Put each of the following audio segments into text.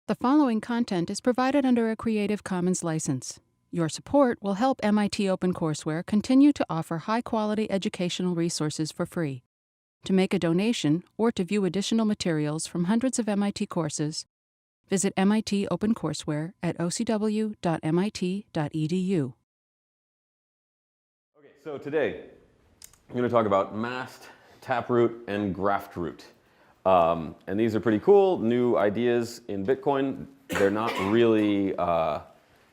The following content is provided under a Creative Commons license. Your support will help MIT OpenCourseware continue to offer high-quality educational resources for free. To make a donation or to view additional materials from hundreds of MIT courses, visit MIT OpenCourseware at ocw.mit.edu. Okay, so today I'm going to talk about Mast, Taproot, and Graftroot. And these are pretty cool, new ideas in Bitcoin. They're not really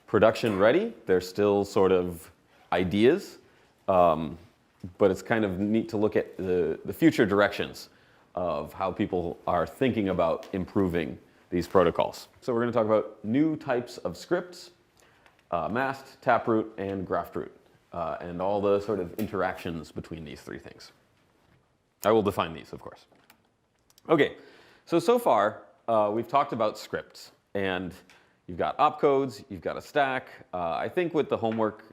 production ready. They're still sort of ideas. But it's kind of neat to look at the future directions of how people are thinking about improving these protocols. So we're going to talk about new types of scripts, Mast, Taproot, and Graftroot, and all the sort of interactions between these three things. I will define these, of course. Okay, so far we've talked about scripts, and you've got opcodes, you've got a stack. I think with the homework,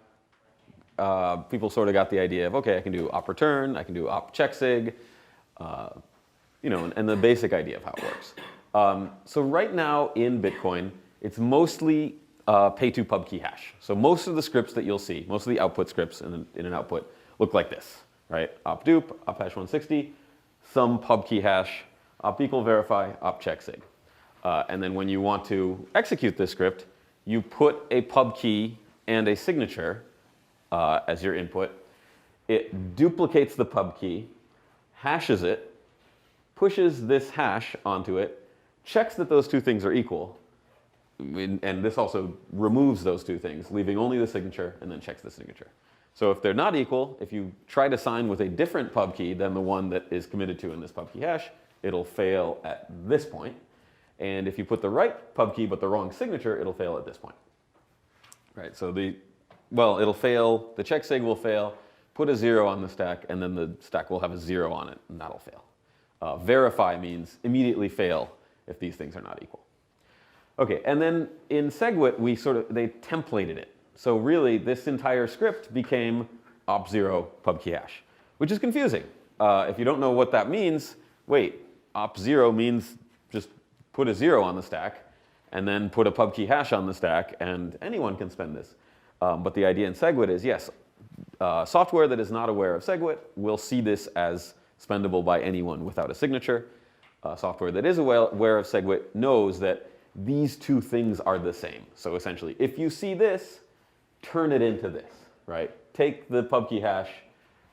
people sort of got the idea of, okay, I can do op return, I can do op checksig, and the basic idea of how it works. So right now in Bitcoin, it's mostly pay to pub key hash. So most of the scripts that you'll see, most of the output scripts in an output look like this, right? Op dupe, op hash 160, some pub key hash, op equal verify, op checksig. And then when you want to execute this script, you put a pub key and a signature as your input. It duplicates the pub key, hashes it, pushes this hash onto it, checks that those two things are equal, and this also removes those two things, leaving only the signature, and then checks the signature. So if they're not equal, if you try to sign with a different pub key than the one that is committed to in this pub key hash, it'll fail at this point. And if you put the right pub key but the wrong signature, it'll fail at this point. Right, so it'll fail, the checksig will fail, put a 0 on the stack, and then the stack will have a 0 on it, and that'll fail. Verify means immediately fail if these things are not equal. Okay, and then in SegWit, they templated it. So really, this entire script became op0 pub key hash, which is confusing. If you don't know what that means, wait, op0 means just put a 0 on the stack, and then put a pub key hash on the stack, and anyone can spend this. But the idea in SegWit is, yes, software that is not aware of SegWit will see this as spendable by anyone without a signature. Software that is aware of SegWit knows that these two things are the same. So essentially, if you see this, turn it into this, right? Take the pub key hash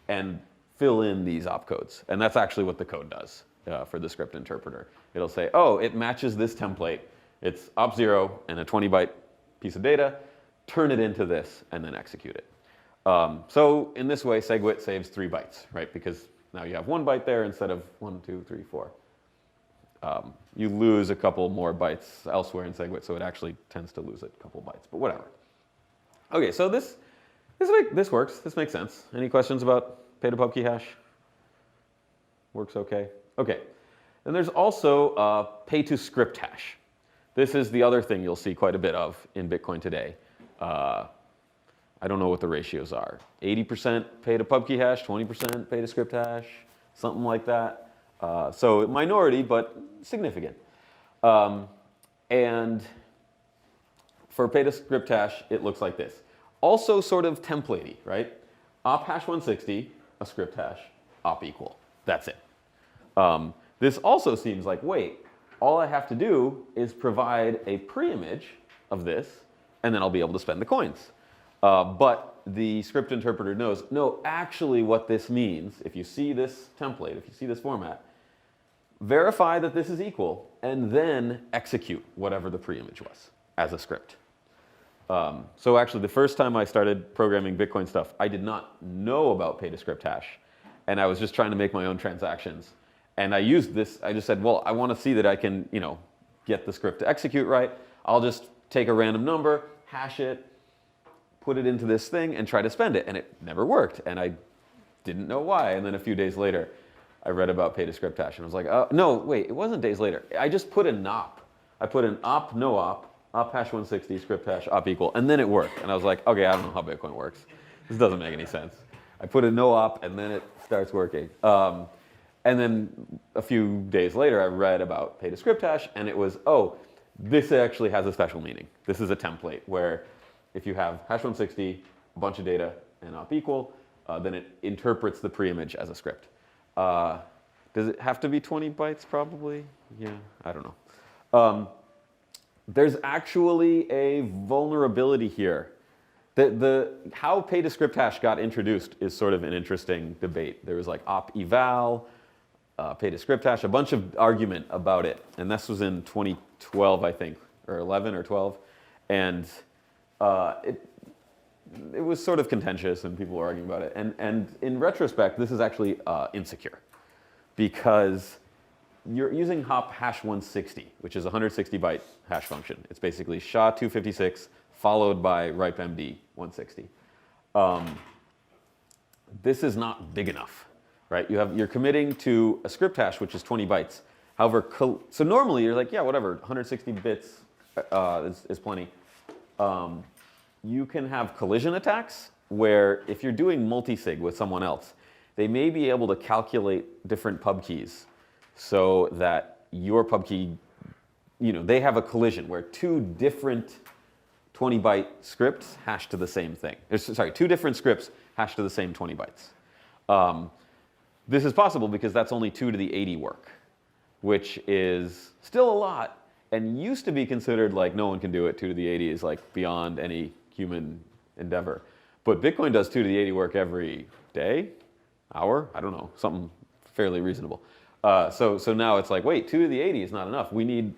and fill in these opcodes. And that's actually what the code does for the script interpreter. It'll say, oh, it matches this template. It's op0 and a 20-byte piece of data. Turn it into this, and then execute it. So in this way, SegWit saves 3 bytes, right? Because now you have 1 byte there instead of 1, 2, 3, 4. You lose a couple more bytes elsewhere in SegWit, so it actually tends to lose a couple bytes, but whatever. Okay, so this works. This makes sense. Any questions about pay to pub key hash? Works okay? Okay. Then there's also pay to script hash. This is the other thing you'll see quite a bit of in Bitcoin today. I don't know what the ratios are. 80% pay to pub key hash, 20% pay to script hash, something like that. So minority, but significant. And for pay to script hash, it looks like this. Also sort of templatey, right? Op hash 160, a script hash, op equal. That's it. This also seems like, wait, all I have to do is provide a pre-image of this, and then I'll be able to spend the coins. But the script interpreter knows, no, actually what this means, if you see this template, if you see this format, verify that this is equal, and then execute whatever the pre-image was as a script. So actually, the first time I started programming Bitcoin stuff, I did not know about pay to script hash, and I was just trying to make my own transactions. And I used this, I just said, well, I want to see that I can, get the script to execute right. I'll just take a random number, hash it, put it into this thing, and try to spend it. And it never worked, and I didn't know why. And then a few days later, I read about pay to script hash, and I was like, oh, no, wait, it wasn't days later. I just put an op. I put an op, no op hash 160, script hash, op equal, and then it worked. And I was like, okay, I don't know how Bitcoin works. This doesn't make any sense. I put a no op, and then it starts working. And then a few days later, I read about pay to script hash, and it was, oh, This actually has a special meaning. This is a template where if you have hash 160, a bunch of data, and op equal, then it interprets the preimage as a script. Does it have to be 20 bytes probably? Yeah, I don't know. There's actually a vulnerability here. How pay to script hash got introduced is sort of an interesting debate. There was like op eval, pay to script hash, a bunch of argument about it. And this was in 2012, I think, or 11 or 12. And it was sort of contentious and people were arguing about it. And in retrospect, this is actually insecure because you're using hop hash 160, which is a 160 byte hash function. It's basically SHA-256 followed by ripemd 160. This is not big enough, right? You're committing to a script hash, which is 20 bytes. However, so normally you're like, yeah, whatever, 160 bits is plenty. You can have collision attacks where if you're doing multisig with someone else, they may be able to calculate different pub keys so that your pub key, they have a collision where two different 20 byte scripts hash to the same thing. Sorry, two different scripts hash to the same 20 bytes. This is possible because that's only 2 to the 80 work, which is still a lot and used to be considered like no one can do it. 2 to the 80 is like beyond any human endeavor. But Bitcoin does 2 to the 80 work every day, hour, I don't know, something fairly reasonable. So now it's like, wait, 2 to the 80 is not enough. We need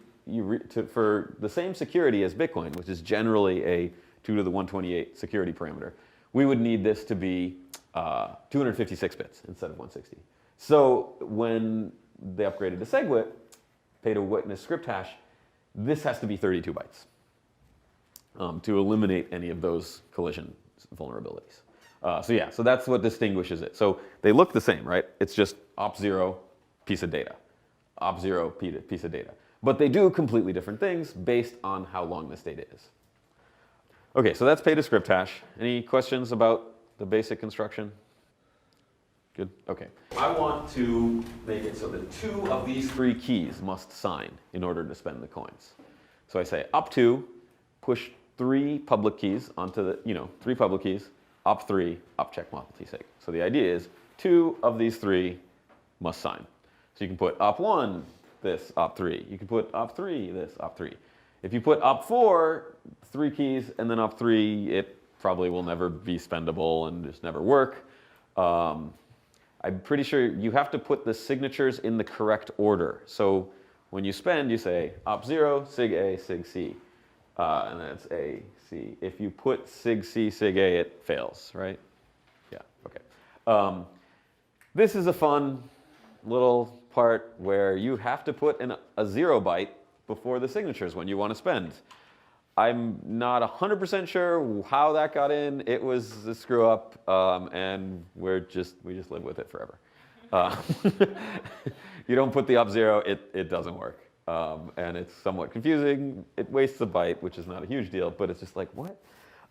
for the same security as Bitcoin, which is generally a 2 to the 128 security parameter, we would need this to be 256 bits instead of 160. So when they upgraded to SegWit, pay to witness script hash, this has to be 32 bytes to eliminate any of those collision vulnerabilities. So that's what distinguishes it. So they look the same, right? It's just op0, piece of data, op0, piece of data. But they do completely different things based on how long this data is. Okay, so that's pay to script hash. Any questions about the basic construction? Good, okay. I want to make it so that 2 of these 3 keys must sign in order to spend the coins. So I say op2, push 3 public keys onto the, 3 public keys, op3, opcheck multisig. So the idea is 2 of these 3 must sign. So you can put op1, this, op3. You can put op3, this, op3. If you put op4, 3 keys, and then op3, it probably will never be spendable and just never work. I'm pretty sure you have to put the signatures in the correct order. So when you spend, you say op0, sig A, sig C. And then it's A, C. If you put sig C, sig A, it fails, right? Yeah, okay. This is a fun little part where you have to put in a 0 byte before the signatures when you want to spend. I'm not 100% sure how that got in. It was a screw up, and we just live with it forever. You don't put the op0, it doesn't work. And it's somewhat confusing. It wastes a byte, which is not a huge deal, but it's just like, what?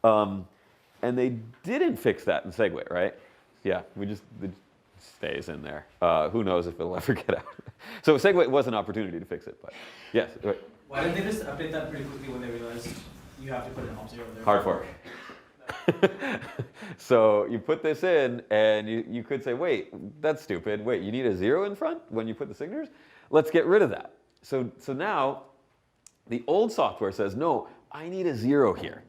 And they didn't fix that in SegWit, right? Yeah, it stays in there. Who knows if it'll ever get out. So SegWit was an opportunity to fix it, but yes. Right. Why didn't they just update that pretty quickly when they realized you have to put an op0 there? Hard fork. So you put this in, and you could say, wait, that's stupid. Wait, you need a 0 in front when you put the signatures? Let's get rid of that. So now the old software says, no, I need a 0 here.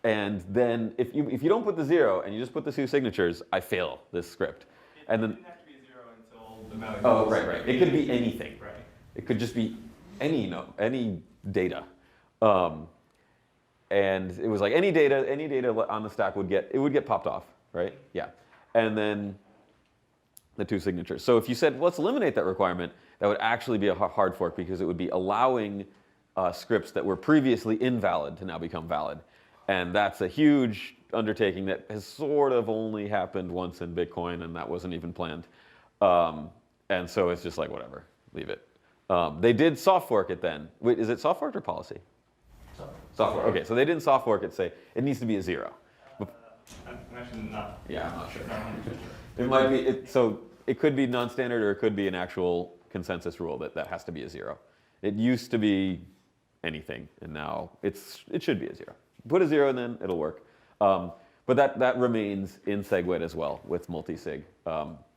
And then if you don't put the 0 and you just put the 2 signatures, I fail this script. And then it didn't have to be a 0 until the value. Oh, right. It could be anything. Right. It could just be any data. And it was like any data on the stack would get popped off, right? Yeah. And then the 2 signatures. So if you said, let's eliminate that requirement, that would actually be a hard fork because it would be allowing scripts that were previously invalid to now become valid. And that's a huge undertaking that has sort of only happened once in Bitcoin, and that wasn't even planned. And so it's just like, whatever, leave it. They did soft fork it then. Wait, is it soft fork or policy? Soft fork. Okay, so they didn't soft fork it, say it needs to be a 0. I'm actually not. Yeah, I'm not sure. Not 100% sure. It might be, so it could be non-standard or it could be an actual consensus rule that has to be a 0. It used to be anything, and now it should be a 0. Put a 0 and then it'll work. But that remains in SegWit as well with multisig.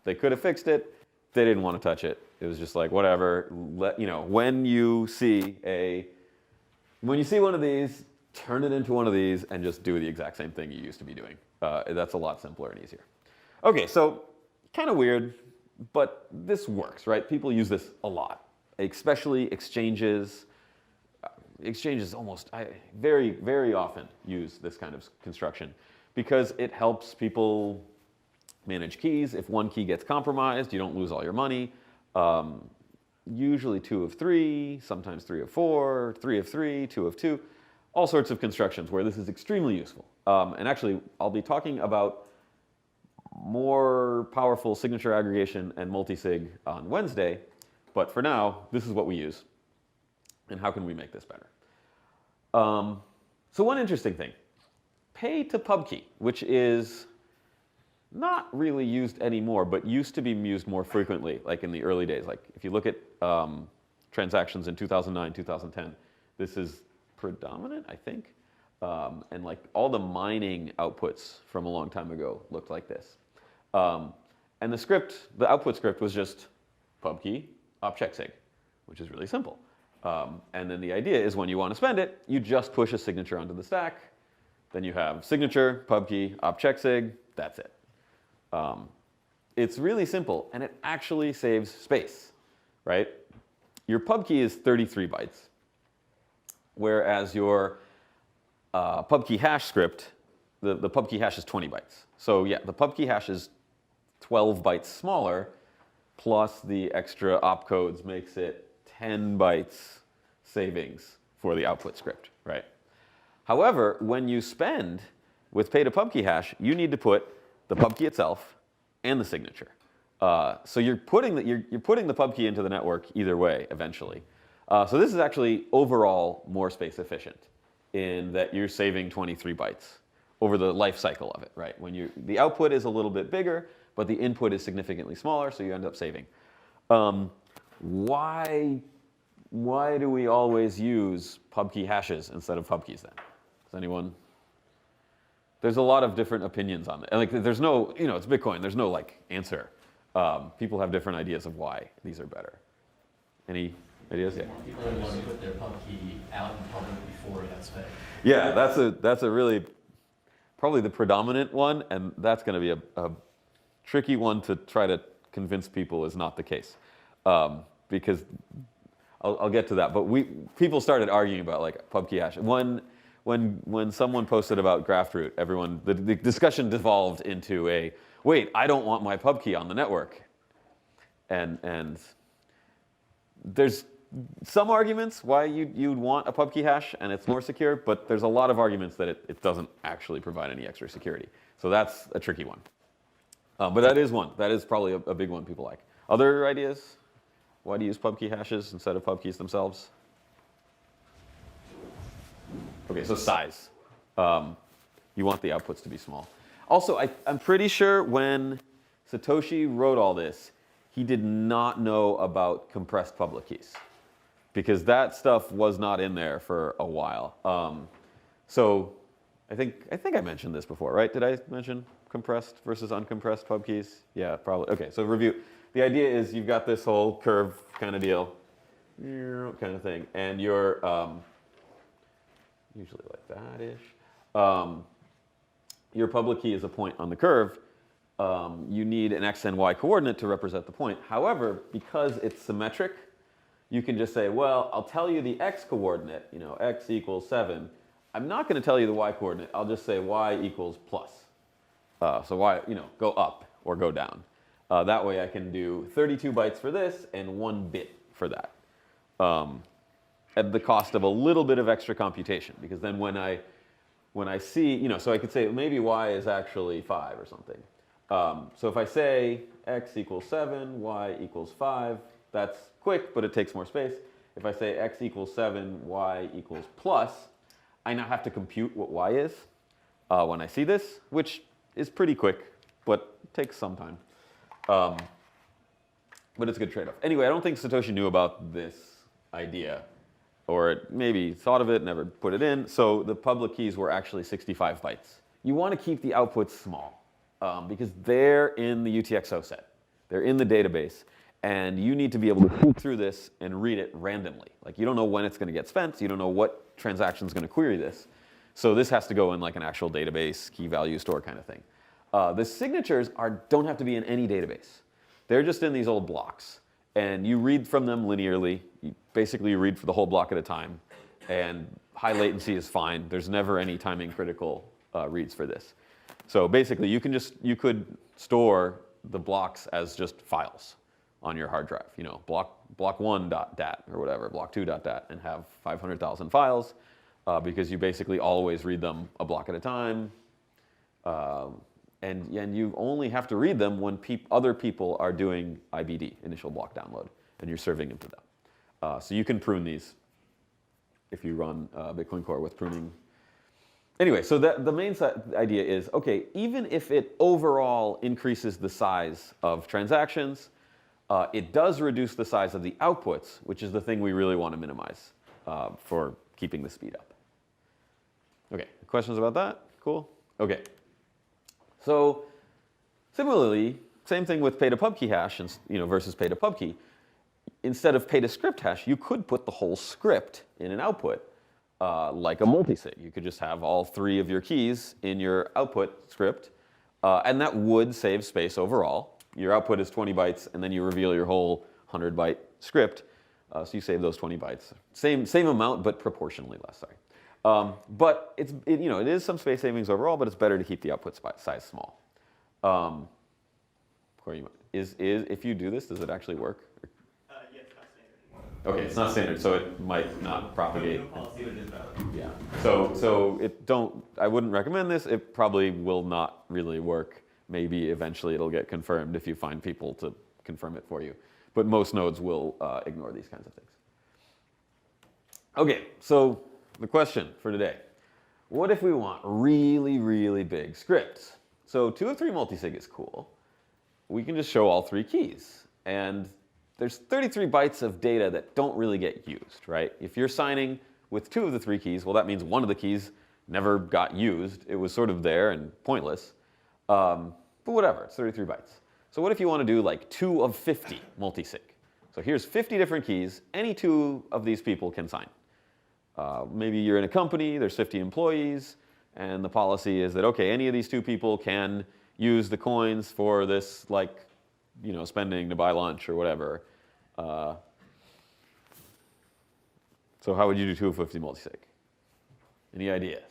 They could have fixed it. They didn't want to touch it. It was just like, whatever. When you see one of these, turn it into one of these and just do the exact same thing you used to be doing. That's a lot simpler and easier. Okay, so kind of weird, but this works, right? People use this a lot, especially exchanges. Exchanges very, very often use this kind of construction because it helps people manage keys. If one key gets compromised, you don't lose all your money. Usually 2 of 3, sometimes 3 of 4, 3 of 3, 2 of 2, all sorts of constructions where this is extremely useful. And actually, I'll be talking about more powerful signature aggregation and multisig on Wednesday, but for now, this is what we use. And how can we make this better? So one interesting thing, pay to pub key, which is not really used anymore, but used to be used more frequently, like in the early days. Like if you look at transactions in 2009, 2010, this is predominant, I think. And like all the mining outputs from a long time ago looked like this. And the output script was just pub key, opcheck sig, which is really simple. And then the idea is when you want to spend it, you just push a signature onto the stack. Then you have signature, pub key, opcheck sig, that's it. It's really simple, and it actually saves space, right? Your pub key is 33 bytes, whereas your pub key hash script, the pub key hash is 20 bytes. So yeah, the pub key hash is 12 bytes smaller, plus the extra opcodes makes it 10 bytes savings for the output script, right? However, when you spend with pay to pub key hash, you need to put the pub key itself and the signature. So you're putting the pub key into the network either way eventually. So this is actually overall more space efficient in that you're saving 23 bytes over the life cycle of it, right? The output is a little bit bigger, but the input is significantly smaller, so you end up saving. Why do we always use pub key hashes instead of pub keys then? Does anyone? There's a lot of different opinions on it. And like, there's no, it's Bitcoin. There's no like answer. People have different ideas of why these are better. Any ideas? Yeah. People want to put their pub key out in public before it got spent. Yeah, that's a really probably the predominant one, and that's going to be a tricky one to try to convince people is not the case, because I'll get to that. But people started arguing about like pub key hash. When someone posted about Graftroot, the discussion devolved into a, wait, I don't want my pub key on the network. And there's some arguments why you'd want a pub key hash and it's more secure, but there's a lot of arguments that it doesn't actually provide any extra security. So that's a tricky one. But that is one. That is probably a big one people like. Other ideas? Why do you use pub key hashes instead of pub keys themselves? Okay, so size. You want the outputs to be small. Also, I'm pretty sure when Satoshi wrote all this, he did not know about compressed public keys, because that stuff was not in there for a while. So I think I mentioned this before, right? Did I mention compressed versus uncompressed pub keys? Yeah, probably. Okay, so review. The idea is you've got this whole curve kind of deal, kind of thing, and you're usually like that-ish. Your public key is a point on the curve. You need an x and y coordinate to represent the point. However, because it's symmetric, you can just say, well, I'll tell you the x coordinate, x equals 7. I'm not going to tell you the y coordinate. I'll just say y equals plus. So y, go up or go down. That way I can do 32 bytes for this and 1 bit for that. At the cost of a little bit of extra computation, because then when I see, so I could say maybe y is actually 5 or something. So if I say x equals 7, y equals 5, that's quick, but it takes more space. If I say x equals 7, y equals plus, I now have to compute what y is when I see this, which is pretty quick, but takes some time. But it's a good trade-off. Anyway, I don't think Satoshi knew about this idea or it maybe thought of it, never put it in. So the public keys were actually 65 bytes. You want to keep the outputs small because they're in the UTXO set. They're in the database. And you need to be able to look through this and read it randomly. Like you don't know when it's going to get spent. You don't know what transaction is going to query this. So this has to go in like an actual database, key value store kind of thing. The signatures don't have to be in any database. They're just in these old blocks. And you read from them linearly. Basically, you read for the whole block at a time. And high latency is fine. There's never any timing critical reads for this. So basically, you could store the blocks as just files on your hard drive. You know, block1.dat or whatever, block2.dat, and have 500,000 files because you basically always read them a block at a time. And you only have to read them when other people are doing IBD, initial block download, and you're serving them to them. So you can prune these if you run Bitcoin Core with pruning. Anyway, so the main idea is, okay, even if it overall increases the size of transactions, it does reduce the size of the outputs, which is the thing we really want to minimize for keeping the speed up. Okay, questions about that? Cool. Okay. So similarly, same thing with pay to pub key hash and, versus pay to pub key. Instead of pay to script hash, you could put the whole script in an output like a multisig. You could just have all 3 of your keys in your output script, and that would save space overall. Your output is 20 bytes, and then you reveal your whole 100-byte script. So you save those 20 bytes. Same amount, but proportionally less, sorry. But it is some space savings overall, but it's better to keep the output size small. If you do this, does it actually work? Yeah, it's not standard. Okay, it's not standard, so it might not propagate. No policy that is valid. Yeah. So I wouldn't recommend this. It probably will not really work. Maybe eventually it'll get confirmed if you find people to confirm it for you. But most nodes will ignore these kinds of things. Okay, so the question for today. What if we want really, really big scripts? So 2 of 3 multisig is cool. We can just show all 3 keys. And there's 33 bytes of data that don't really get used, right? If you're signing with 2 of the 3 keys, well, that means 1 of the keys never got used. It was sort of there and pointless. But whatever, it's 33 bytes. So what if you want to do like 2 of 50 multisig? So here's 50 different keys. Any 2 of these people can sign. Maybe you're in a company, there's 50 employees, and the policy is that, okay, any of these 2 people can use the coins for this, like, spending to buy lunch or whatever. So how would you do 2 of 50 multisig? Any ideas?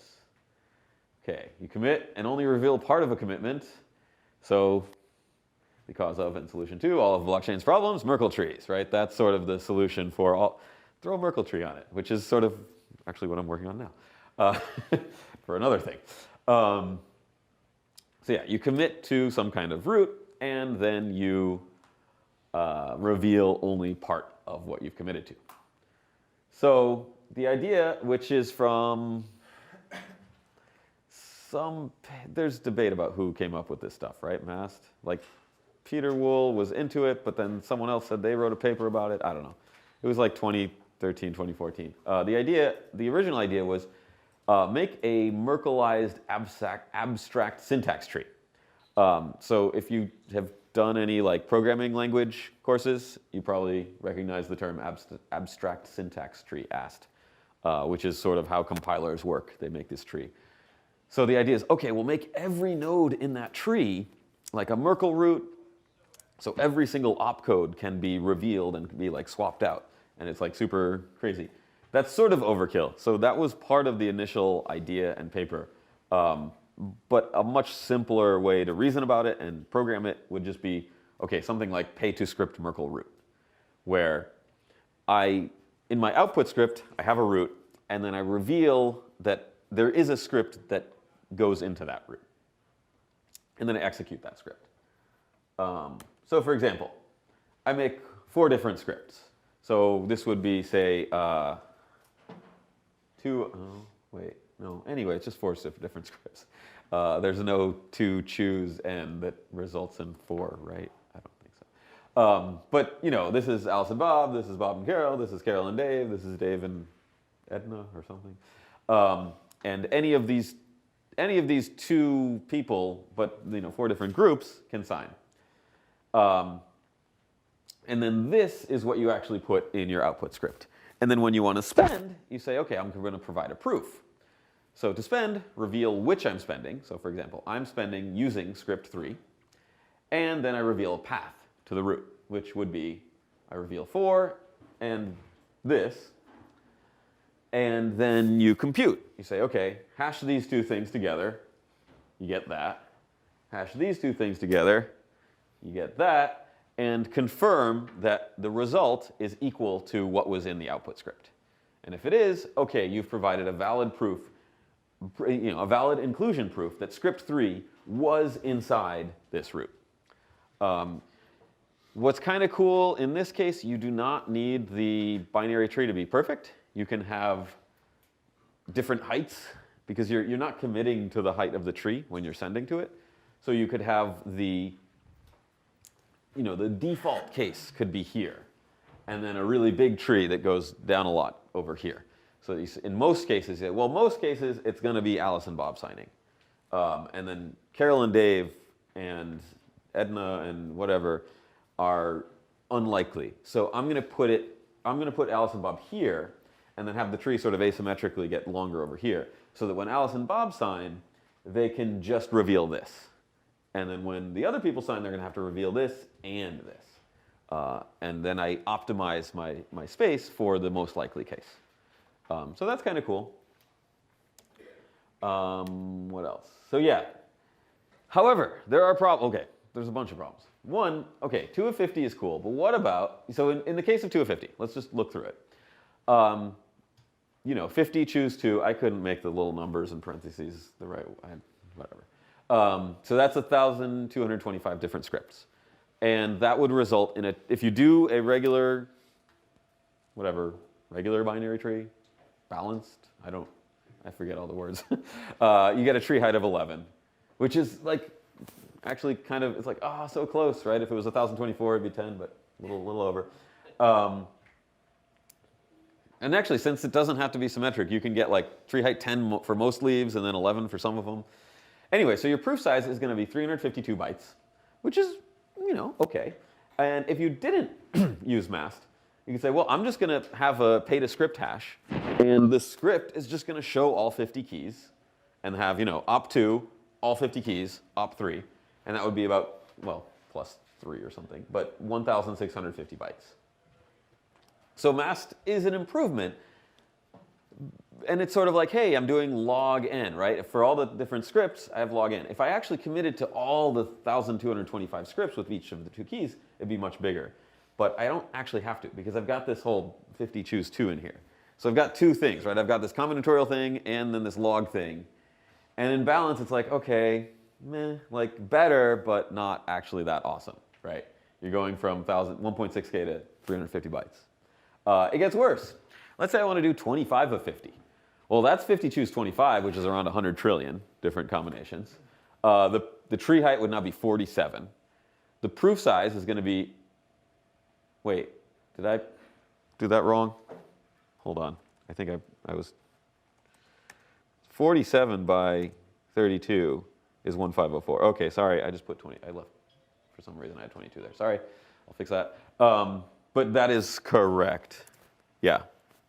Okay, you commit and only reveal part of a commitment. So because of in solution 2, all of blockchain's problems, Merkle trees, right? That's sort of the solution for all. Throw a Merkle tree on it, which is sort of actually what I'm working on now for another thing. So yeah, you commit to some kind of root, and then you reveal only part of what you've committed to. So the idea, which is from there's debate about who came up with this stuff, right? Mast. Like Peter Wool was into it, but then someone else said they wrote a paper about it. I don't know. It was like 2013, 2014. The original idea was make a Merkleized abstract syntax tree. So if you have done any like programming language courses, you probably recognize the term abstract syntax tree, AST, which is sort of how compilers work. They make this tree. So the idea is, okay, we'll make every node in that tree like a Merkle root, so every single opcode can be revealed and be like swapped out, and it's like super crazy. That's sort of overkill. So that was part of the initial idea and paper. But a much simpler way to reason about it and program it would just be, okay, something like pay to script Merkle root, where in my output script, I have a root, and then I reveal that there is a script that goes into that root. And then I execute that script. So for example, I make 4 different scripts. So this would be, say, anyway, it's just 4 different scripts. There's no to choose and that results in 4, right? I don't think so. But this is Alice and Bob, this is Bob and Carol, this is Carol and Dave, this is Dave and Edna or something. And any of these two people, but 4 different groups, can sign. And then this is what you actually put in your output script. And then when you want to spend, you say, okay, I'm going to provide a proof. So to spend, reveal which I'm spending. So for example, I'm spending using script 3. And then I reveal a path to the root, which would be I reveal 4 and this. And then you compute. You say, okay, hash these two things together. You get that. Hash these two things together. You get that. And confirm that the result is equal to what was in the output script. And if it is, okay, you've provided a valid proof, a valid inclusion proof that script 3 was inside this root. What's kind of cool in this case, you do not need the binary tree to be perfect. You can have different heights because you're not committing to the height of the tree when you're sending to it. So you could have the default case could be here, and then a really big tree that goes down a lot over here. So in most cases, most cases it's going to be Alice and Bob signing, and then Carol and Dave and Edna and whatever are unlikely. So I'm going to put Alice and Bob here, and then have the tree sort of asymmetrically get longer over here, so that when Alice and Bob sign, they can just reveal this. And then when the other people sign, they're going to have to reveal this and this. And then I optimize my space for the most likely case. So that's kind of cool. What else? So yeah. However, there are problems. Okay, there's a bunch of problems. One, okay, 2 of 50 is cool, but what about, so in the case of 2 of 50, let's just look through it. 50 choose 2. I couldn't make the little numbers in parentheses the right way, whatever. So that's 1,225 different scripts. And that would result in if you do a regular binary tree, balanced, I forget all the words, you get a tree height of 11, which is like, actually kind of, it's like, so close, right? If it was 1,024, it'd be 10, but a little over. And actually, since it doesn't have to be symmetric, you can get like tree height 10 for most leaves and then 11 for some of them. Anyway, so your proof size is going to be 352 bytes, which is, okay. And if you didn't use Mast, you can say, well, I'm just going to have a pay to script hash, and the script is just going to show all 50 keys and have, op2, all 50 keys, op3, and that would be about, plus 3 or something, but 1,650 bytes. So Mast is an improvement. And it's sort of like, hey, I'm doing log n, right? For all the different scripts, I have log n. If I actually committed to all the 1,225 scripts with each of the 2 keys, it'd be much bigger. But I don't actually have to, because I've got this whole 50 choose 2 in here. So I've got 2 things, right? I've got this combinatorial thing and then this log thing. And in balance, it's like, okay, like better, but not actually that awesome, right? You're going from 1.6K to 350 bytes. It gets worse. Let's say I want to do 25 of 50. Well, that's 50 choose 25, which is around 100 trillion different combinations. The tree height would now be 47. The proof size is going to be, wait, did I do that wrong? Hold on. I think I was, 47 by 32 is 1504. Okay, sorry, I just put 20. I left, for some reason I had 22 there. Sorry, I'll fix that. But that is correct. Yeah,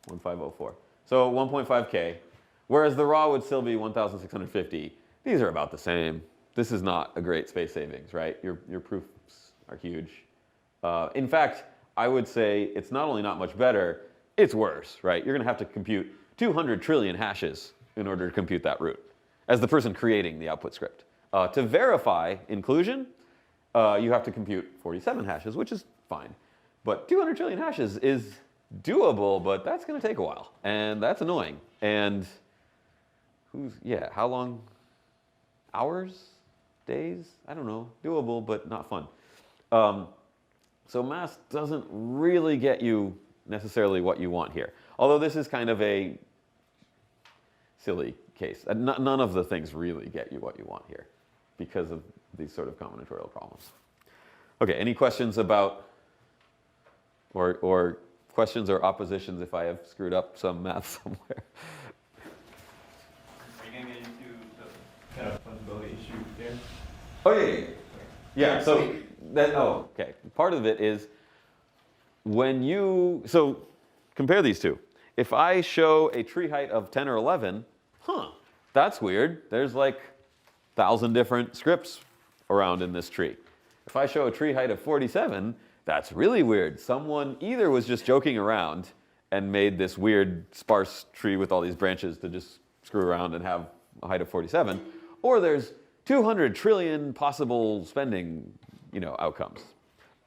1504. So 1.5K, whereas the raw would still be 1,650. These are about the same. This is not a great space savings, right? Your proofs are huge. In fact, I would say it's not only not much better, it's worse, right? You're going to have to compute 200 trillion hashes in order to compute that root, as the person creating the output script. To verify inclusion, you have to compute 47 hashes, which is fine. But 200 trillion hashes is doable, but that's going to take a while, and that's annoying. And how long? Hours? Days? I don't know. Doable, but not fun. So Mast doesn't really get you necessarily what you want here. Although this is kind of a silly case. None of the things really get you what you want here because of these sort of combinatorial problems. Okay, any questions about or questions or oppositions if I have screwed up some math somewhere. Are you going to get into the kind of fungibility issue there? Oh, yeah. Yeah, so that, oh, okay. Part of it is when you, so compare these two. If I show a tree height of 10 or 11, that's weird. There's like 1,000 different scripts around in this tree. If I show a tree height of 47, that's really weird. Someone either was just joking around and made this weird sparse tree with all these branches to just screw around and have a height of 47, or there's 200 trillion possible spending, outcomes.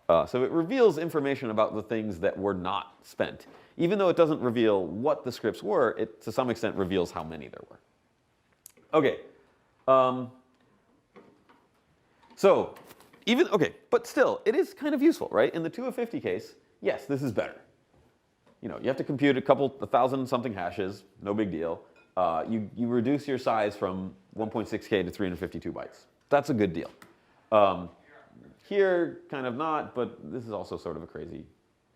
So it reveals information about the things that were not spent. Even though it doesn't reveal what the scripts were, it to some extent reveals how many there were. Okay. But still, it is kind of useful, right? In the 2 of 50 case, yes, this is better. You have to compute a 1,000 something hashes, no big deal. You reduce your size from 1.6K to 352 bytes. That's a good deal. Here, kind of not, but this is also sort of a crazy,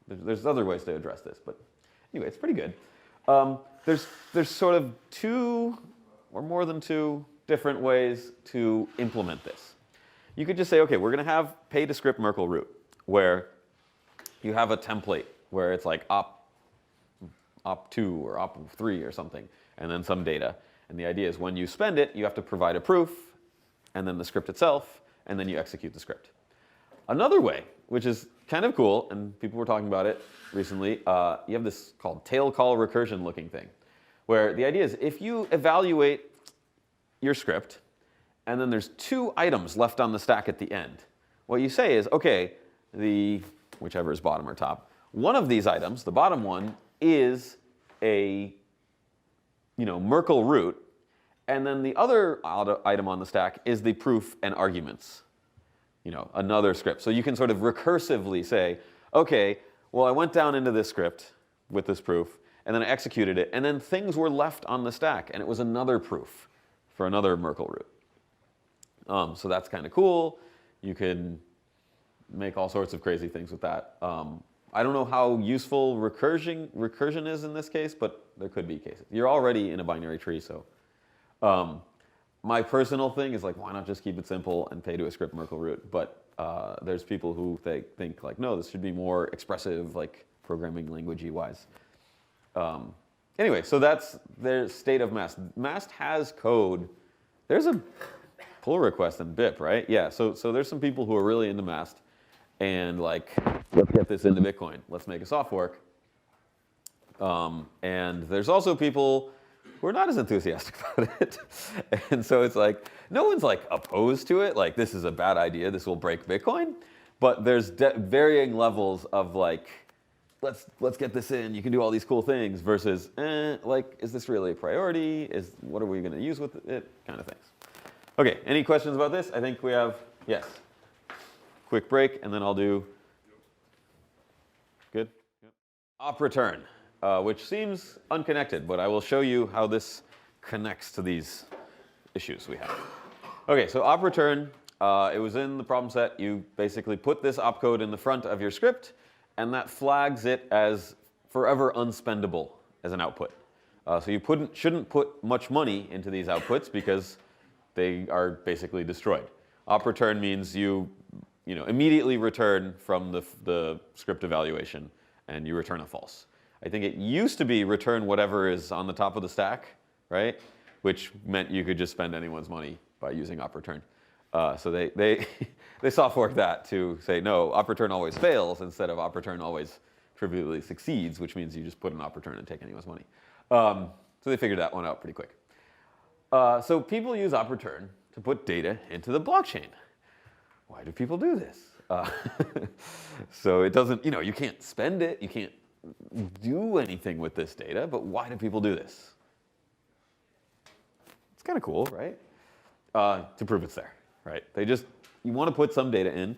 there's other ways to address this, but anyway, it's pretty good. There's sort of 2 or more than 2 different ways to implement this. You could just say, okay, we're going to have pay to script Merkle root, where you have a template where it's like op2 or op3 or something, and then some data. And the idea is when you spend it, you have to provide a proof, and then the script itself, and then you execute the script. Another way, which is kind of cool, and people were talking about it recently, you have this called tail call recursion looking thing, where the idea is if you evaluate your script, and then there's 2 items left on the stack at the end, what you say is, okay, whichever is bottom or top, one of these items, the bottom one, is a Merkle root, and then the other item on the stack is the proof and arguments, another script. So you can sort of recursively say, okay, well, I went down into this script with this proof, and then I executed it, and then things were left on the stack, and it was another proof for another Merkle root. So that's kind of cool. You can make all sorts of crazy things with that. I don't know how useful recursion is in this case, but there could be cases. You're already in a binary tree, so. My personal thing is like, why not just keep it simple and pay to a script Merkle root? But there's people who think like, no, this should be more expressive, like programming language-y wise. Anyway, so that's their state of Mast. Mast has code. There's a pull request in BIP, right? Yeah, so there's some people who are really into Mast and like, let's get this into Bitcoin. Let's make a soft fork. And there's also people who are not as enthusiastic about it. And so it's like, no one's like opposed to it. Like, this is a bad idea. This will break Bitcoin. But there's varying levels of like, let's get this in. You can do all these cool things versus, like, is this really a priority? What are we going to use with it? Kind of things. Okay, any questions about this? I think we have, yes. Quick break, and then I'll do, good? Yep. Op return, which seems unconnected, but I will show you how this connects to these issues we have. Okay, so op return, it was in the problem set. You basically put this opcode in the front of your script, and that flags it as forever unspendable as an output. So you shouldn't put much money into these outputs because they are basically destroyed. Op return means you immediately return from the script evaluation, and you return a false. I think it used to be return whatever is on the top of the stack, right? Which meant you could just spend anyone's money by using op return. So they soft forked that to say, no, op return always fails instead of op return always trivially succeeds, which means you just put an op return and take anyone's money. So they figured that one out pretty quick. So people use op return to put data into the blockchain. Why do people do this? So it doesn't, you can't spend it, you can't do anything with this data, but why do people do this? It's kind of cool, right? To prove it's there, right? You want to put some data in,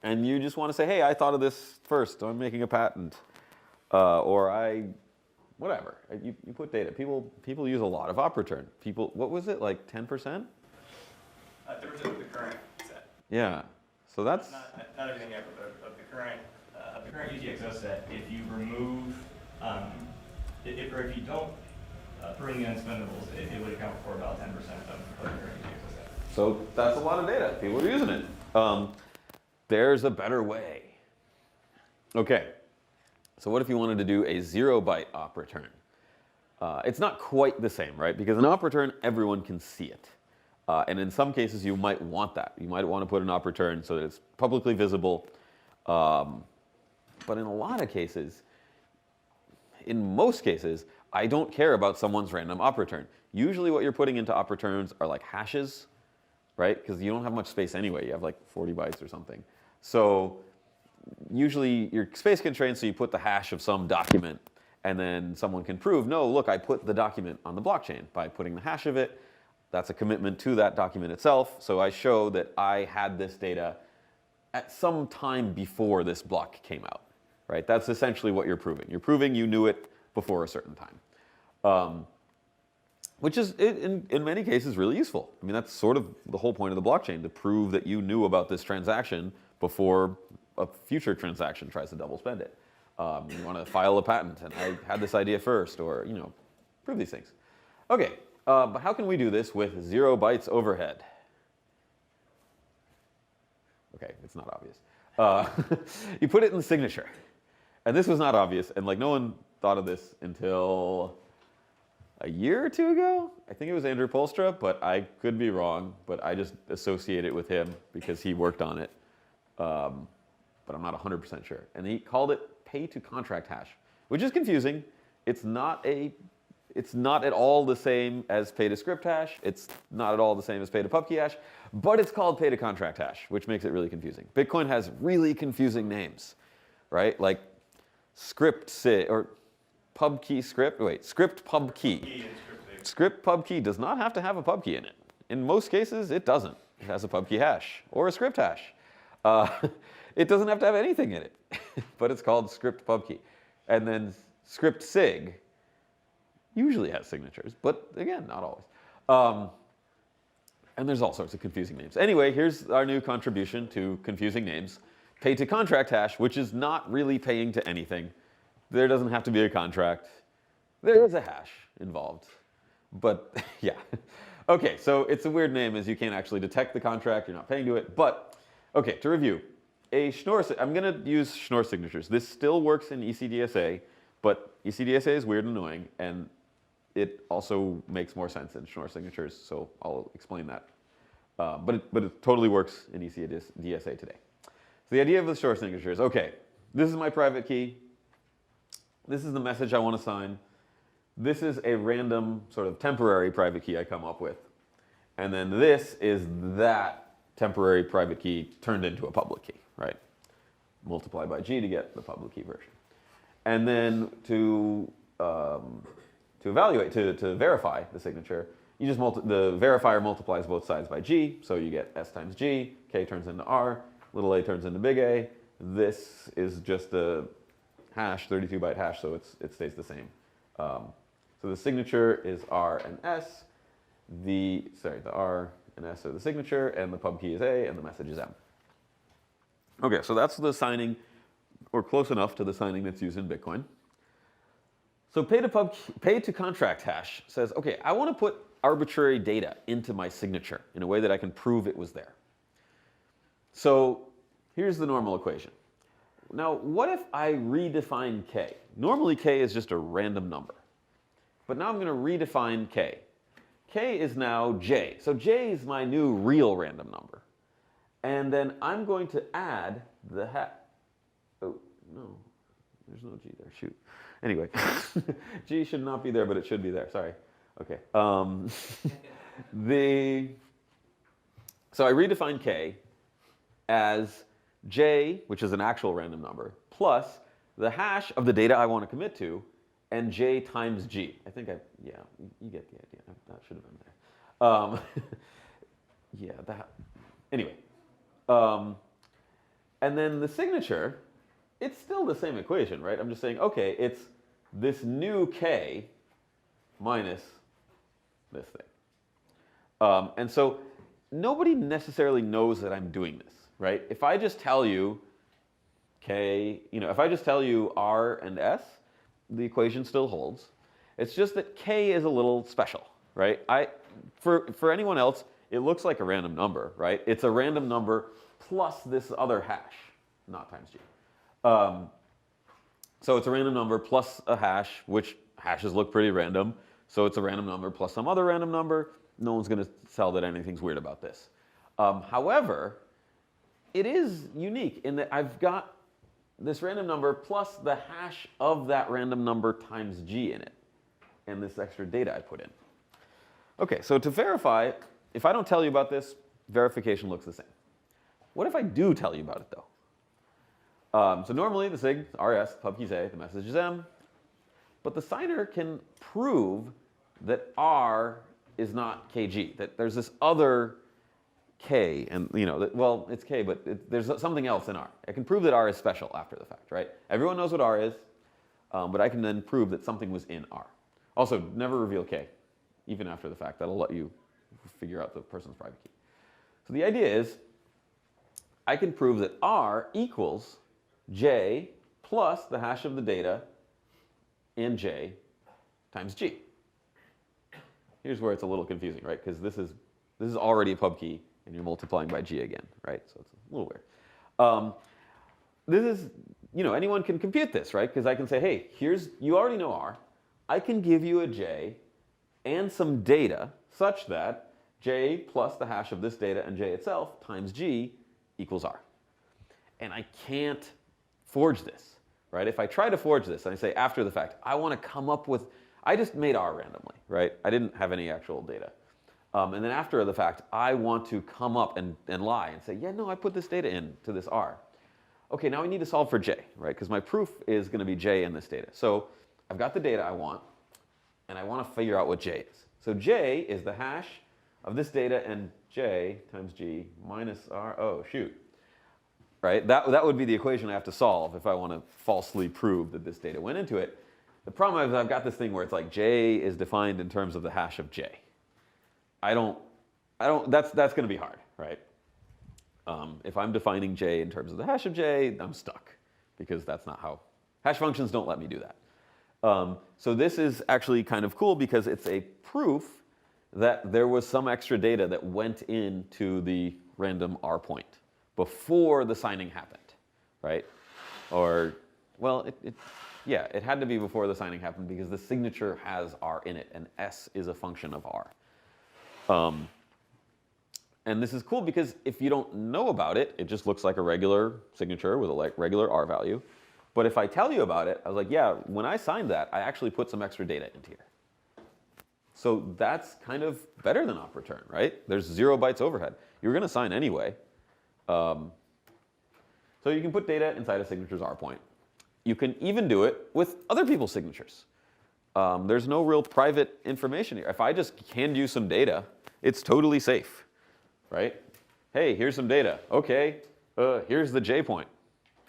and you just want to say, hey, I thought of this first, so I'm making a patent. Whatever. You put data. People use a lot of op return. What was it, like 10%? 10% of the current set. Yeah. So that's Not everything ever, but of the current the current UTXO set, if you remove, or if you don't bring the unspendables, it would account for about 10% of the current UTXO set. So that's a lot of data. People are using it. There's a better way. Okay. So what if you wanted to do a 0-byte op return? It's not quite the same, right? Because an op return, everyone can see it. And in some cases, you might want that. You might want to put an op return so that it's publicly visible. But in a lot of cases, in most cases, I don't care about someone's random op return. Usually what you're putting into op returns are like hashes, right? Because you don't have much space anyway. You have like 40 bytes or something. So usually you're space constrained, so you put the hash of some document, and then someone can prove, no, look, I put the document on the blockchain by putting the hash of it. That's a commitment to that document itself. So I show that I had this data at some time before this block came out, right? That's essentially what you're proving. You're proving you knew it before a certain time, which is, in many cases, really useful. I mean, that's sort of the whole point of the blockchain, to prove that you knew about this transaction before a future transaction tries to double spend it. You want to file a patent, and I had this idea first, or, you know, prove these things. Okay, but how can we do this with 0 bytes overhead? Okay, it's not obvious. You put it in the signature. And this was not obvious, and like no one thought of this until a year or two ago. I think it was Andrew Polstra, but I could be wrong, but I just associate it with him because he worked on it. But I'm not 100% sure. And he called it pay-to-contract hash, which is confusing. It's not at all the same as pay-to-script hash. It's not at all the same as pay-to-pubkey hash, but it's called pay-to-contract hash, which makes it really confusing. Bitcoin has really confusing names, right? Like script SIG, or pubkey script, wait, script pubkey. Script pubkey does not have to have a pubkey in it. In most cases, it doesn't. It has a pubkey hash or a script hash. It doesn't have to have anything in it, but it's called script pubkey. And then script SIG usually has signatures, but again, not always. And there's all sorts of confusing names. Anyway, here's our new contribution to confusing names. Pay to contract hash, which is not really paying to anything. There doesn't have to be a contract. There is a hash involved, but yeah. Okay, so it's a weird name as you can't actually detect the contract, you're not paying to it, but okay, to review. I'm going to use Schnorr signatures. This still works in ECDSA, but ECDSA is weird and annoying, and it also makes more sense in Schnorr signatures, so I'll explain that. But it totally works in ECDSA today. So the idea of the Schnorr signature is, okay, this is my private key. This is the message I want to sign. This is a random sort of temporary private key I come up with. And then this is that temporary private key turned into a public key, right? Multiply by G to get the public key version. And then to verify the signature, you just the verifier multiplies both sides by G, so you get S times G, K turns into R, little a turns into big A. This is just a hash, 32-byte hash, so it stays the same. So the signature is R and S. The R and S are the signature, and the pub key is A, and the message is M. Okay, so that's the signing, or close enough to the signing that's used in Bitcoin. So pay to contract hash says, okay, I want to put arbitrary data into my signature in a way that I can prove it was there. So here's the normal equation. Now, what if I redefine K? Normally, K is just a random number. But now I'm going to redefine K. K is now J. So J is my new real random number. And then I'm going to add the oh, no. There's no G there. Shoot. Anyway, G should not be there, but it should be there. Sorry. Okay. So I redefine K as J, which is an actual random number, plus the hash of the data I want to commit to, and J times G. I think yeah, you get the idea. That should have been there. Yeah, that. Anyway. And then the signature, it's still the same equation, right? I'm just saying, okay, it's this new K minus this thing. And so nobody necessarily knows that I'm doing this, right? If I just tell you K, if I just tell you R and S, the equation still holds. It's just that K is a little special, right? For anyone else, it looks like a random number, right? It's a random number plus this other hash, not times G. So it's a random number plus a hash, which hashes look pretty random. So it's a random number plus some other random number. No one's going to tell that anything's weird about this. However, it is unique in that I've got this random number plus the hash of that random number times G in it, and this extra data I put in. Okay, so to verify, if I don't tell you about this, verification looks the same. What if I do tell you about it, though? So normally the sig rs, pub keys A, the message is M, but the signer can prove that R is not kg, that there's this other K, and well, it's K, but there's something else in R. I can prove that R is special after the fact, right? Everyone knows what R is, but I can then prove that something was in R. Also, never reveal K, even after the fact. That'll let you figure out the person's private key. So the idea is, I can prove that R equals J plus the hash of the data in J times G. Here's where it's a little confusing, right? Because this is already a pub key, and you're multiplying by G again, right? So it's a little weird. This is, anyone can compute this, right? Because I can say, hey, you already know R. I can give you a J and some data such that J plus the hash of this data and J itself times G equals R. And I can't forge this, right? If I try to forge this, and I say after the fact, I want to come up with, I just made R randomly, right? I didn't have any actual data. And then after the fact, I want to come up and lie and say, yeah, no, I put this data into this R. Okay, now we need to solve for J, right? Because my proof is going to be J in this data. So I've got the data I want, and I want to figure out what J is. So J is the hash of this data and J times G minus R. Oh, shoot. Right? That would be the equation I have to solve if I want to falsely prove that this data went into it. The problem is I've got this thing where it's like J is defined in terms of the hash of J. That's going to be hard, right? If I'm defining J in terms of the hash of J, I'm stuck, because that's not how, hash functions don't let me do that. So this is actually kind of cool because it's a proof that there was some extra data that went into the random R point before the signing happened, right? Or, well, it had to be before the signing happened because the signature has R in it, and S is a function of R. And this is cool because if you don't know about it, it just looks like a regular signature with a regular R value. But if I tell you about it, I was like, yeah, when I signed that, I actually put some extra data into here. So that's kind of better than op return, right? There's 0 bytes overhead. You're going to sign anyway. So you can put data inside a signature's R point. You can even do it with other people's signatures. There's no real private information here. If I just hand you some data, it's totally safe, right? Hey, here's some data. Okay, here's the J point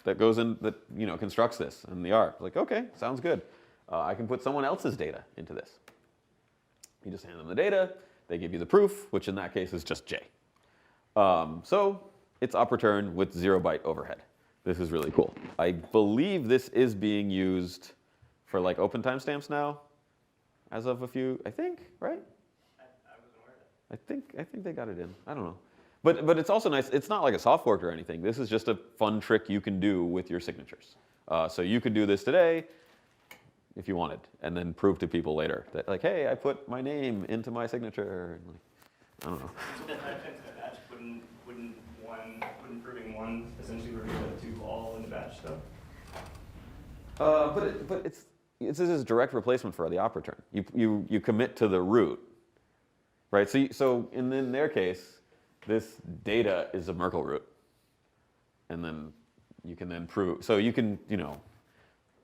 that goes in, that constructs this in the R. Like, okay, sounds good. I can put someone else's data into this. You just hand them the data, they give you the proof, which in that case is just J. So it's op return with 0 byte overhead. This is really cool. I believe this is being used for like open timestamps now, as of a few, I think, right? I wasn't aware of that. I think they got it in. I don't know. But it's also nice. It's not like a soft fork or anything. This is just a fun trick you can do with your signatures. So you could do this today if you wanted, and then prove to people later that, like, hey, I put my name into my signature. And like, I don't know. So then that batch, wouldn't proving one essentially reveal it to all in the batch stuff? But this is a direct replacement for the op return. You commit to the root, right? So in their case, this data is a Merkle root, and then you can then prove. So you can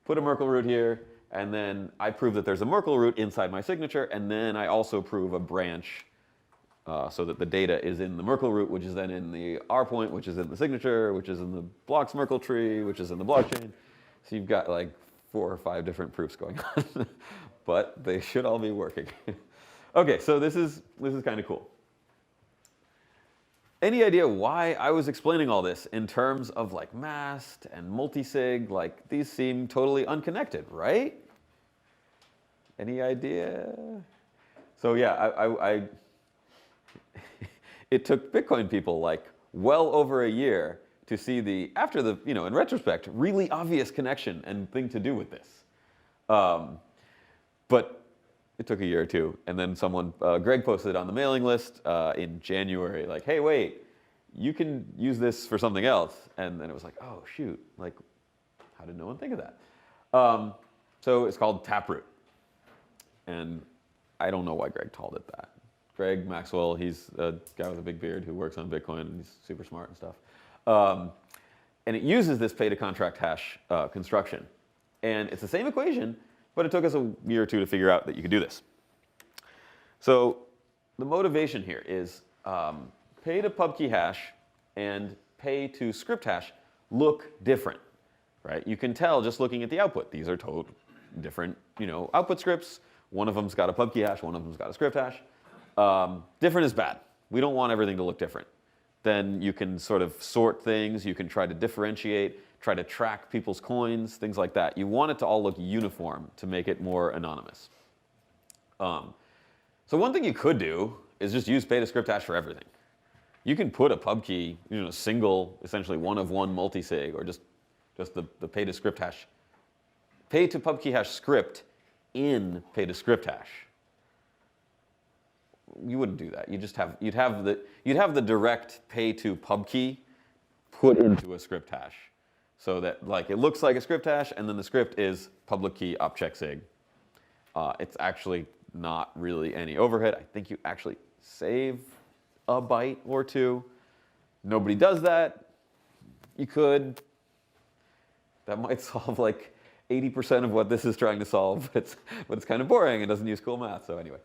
put a Merkle root here, and then I prove that there's a Merkle root inside my signature, and then I also prove a branch so that the data is in the Merkle root, which is then in the R point, which is in the signature, which is in the blocks Merkle tree, which is in the blockchain. So you've got like 4 or 5 different proofs going on, but they should all be working. Okay, so this is kind of cool. Any idea why I was explaining all this in terms of like Mast and multisig? Like these seem totally unconnected, right? Any idea? So yeah, I it took Bitcoin people like well over a year to see the, after the, in retrospect, really obvious connection and thing to do with this. But it took a year or two, and then someone, Greg posted on the mailing list in January, like, hey, wait, you can use this for something else. And then it was like, oh, shoot, like, how did no one think of that? So it's called Taproot. And I don't know why Greg called it that. Greg Maxwell, he's a guy with a big beard who works on Bitcoin, and he's super smart and stuff. And it uses this pay-to-contract hash construction. And it's the same equation, but it took us a year or two to figure out that you could do this. So the motivation here is pay to pub key hash and pay to script hash look different, right? You can tell just looking at the output. These are totally different, output scripts. One of them's got a pub key hash, one of them's got a script hash. Different is bad. We don't want everything to look different. Then you can sort of sort things. You can try to differentiate, try to track people's coins, things like that. You want it to all look uniform to make it more anonymous. So one thing you could do is just use pay to script hash for everything. You can put a pub key, single, essentially one of one multisig, or just the pay to script hash, pay to pub key hash script in pay to script hash. You wouldn't do that. You'd have the direct pay to pub key put into a script hash, so that like it looks like a script hash, and then the script is public key op check sig. It's actually not really any overhead. I think you actually save a byte or two. Nobody does that. You could. That might solve like 80% of what this is trying to solve, but it's kind of boring and doesn't use cool math. So anyway.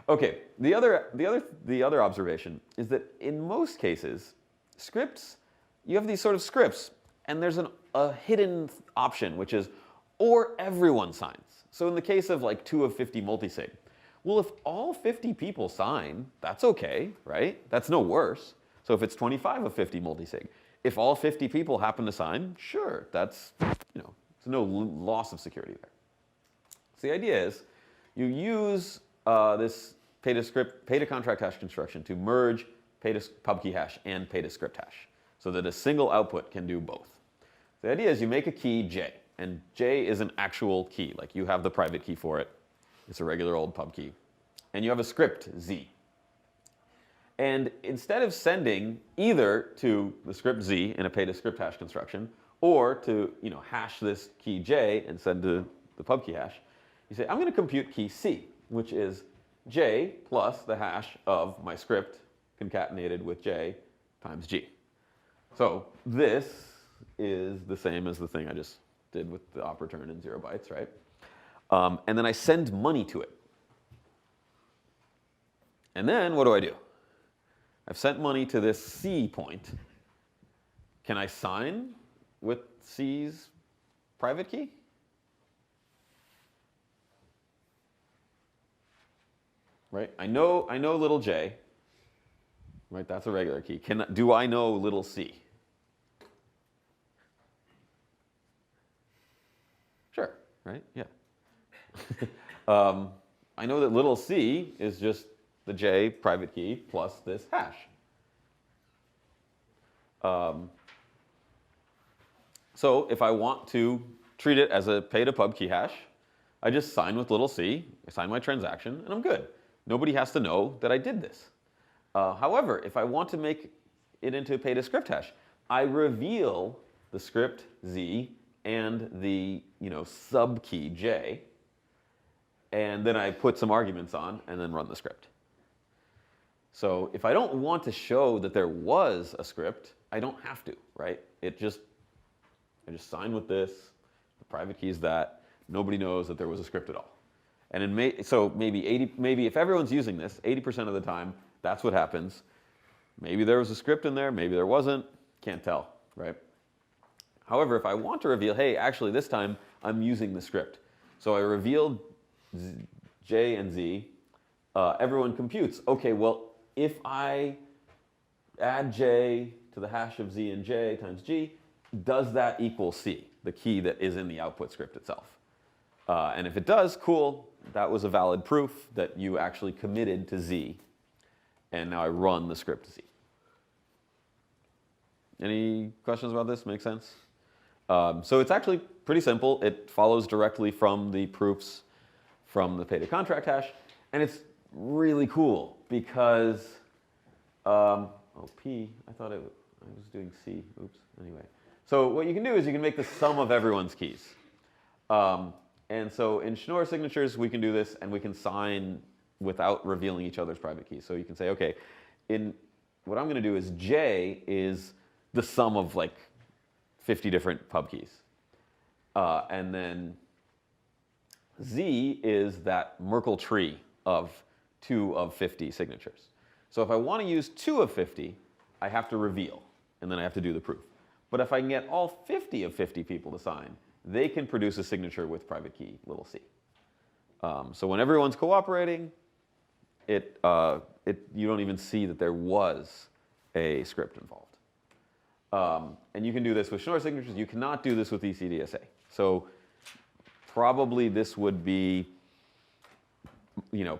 Okay, the other observation is that in most cases, scripts, you have these sort of scripts, and there's a hidden option, which is, or everyone signs. So in the case of like 2 of 50 multisig, well, if all 50 people sign, that's okay, right? That's no worse. So if it's 25 of 50 multisig, if all 50 people happen to sign, sure, that's, there's no loss of security there. So the idea is, you use this pay to contract hash construction to merge pay to pub key hash and pay to script hash, so that a single output can do both. The idea is you make a key J, and J is an actual key, like you have the private key for it. It's a regular old pub key, and you have a script Z. And instead of sending either to the script Z in a pay to script hash construction, or to hash this key J and send to the pub key hash, you say, I'm going to compute key C, which is J plus the hash of my script concatenated with J times G. So this is the same as the thing I just did with the op return in 0 bytes, right? And then I send money to it. And then what do? I've sent money to this C point. Can I sign with C's private key? Right? I know little j. Right? That's a regular key. Do I know little c? Sure. Right? Yeah. I know that little c is just the j private key plus this hash. So if I want to treat it as a pay to pub key hash, I just sign with little c, I sign my transaction, and I'm good. Nobody has to know that I did this. However, if I want to make it into a pay to script hash, I reveal the script z and the sub key j, and then I put some arguments on and then run the script. So if I don't want to show that there was a script, I don't have to, right? I just sign with this, the private key is that, nobody knows that there was a script at all. And so maybe if everyone's using this, 80% of the time, that's what happens. Maybe there was a script in there, maybe there wasn't, can't tell, right? However, if I want to reveal, hey, actually this time I'm using the script. So I revealed J and Z, everyone computes. Okay, well, if I add j to the hash of z and j times g, does that equal c, the key that is in the output script itself? And if it does, cool, that was a valid proof that you actually committed to z. And now I run the script to z. Any questions about this? Make sense? So it's actually pretty simple. It follows directly from the proofs from the pay to contract hash. And it's really cool because, P, I thought I was doing C. Oops, anyway. So what you can do is you can make the sum of everyone's keys. And so in Schnorr signatures, we can do this, and we can sign without revealing each other's private keys. So you can say, okay, what I'm going to do is J is the sum of like 50 different pub keys. And then Z is that Merkle tree of 2 of 50 signatures. So if I want to use 2 of 50, I have to reveal, and then I have to do the proof. But if I can get all 50 of 50 people to sign, they can produce a signature with private key little c. So when everyone's cooperating, you don't even see that there was a script involved. And you can do this with Schnorr signatures. You cannot do this with ECDSA. So probably this would be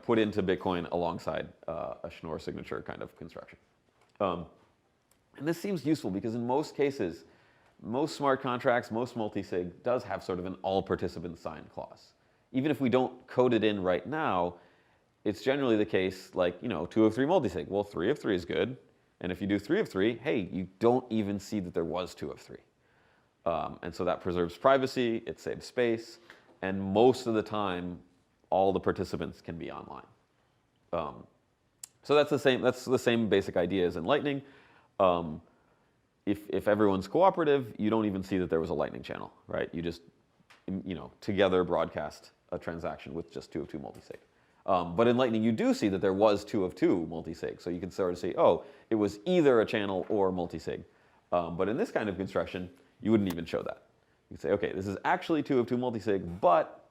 put into Bitcoin alongside a Schnorr signature kind of construction. And this seems useful because in most cases, most smart contracts, most multisig does have sort of an all participants sign clause. Even if we don't code it in right now, it's generally the case like, 2 of 3 multisig. Well, 3 of 3 is good. And if you do 3 of 3, hey, you don't even see that there was 2 of 3. And so that preserves privacy, it saves space, and most of the time, all the participants can be online. So that's the same basic idea as in Lightning. If everyone's cooperative, you don't even see that there was a Lightning channel, right? You just, together broadcast a transaction with just 2 of 2 multisig. But in Lightning, you do see that there was 2 of 2 multisig. So you can sort of say, oh, it was either a channel or multisig. But in this kind of construction, you wouldn't even show that. You can say, okay, this is actually 2 of 2 multisig, but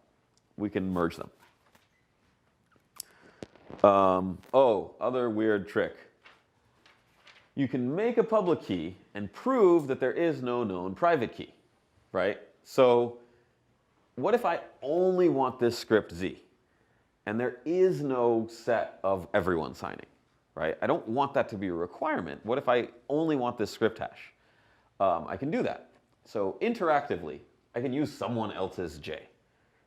we can merge them. Other weird trick. You can make a public key and prove that there is no known private key, right? So what if I only want this script Z? And there is no set of everyone signing, right? I don't want that to be a requirement. What if I only want this script hash? I can do that. So interactively, I can use someone else's J.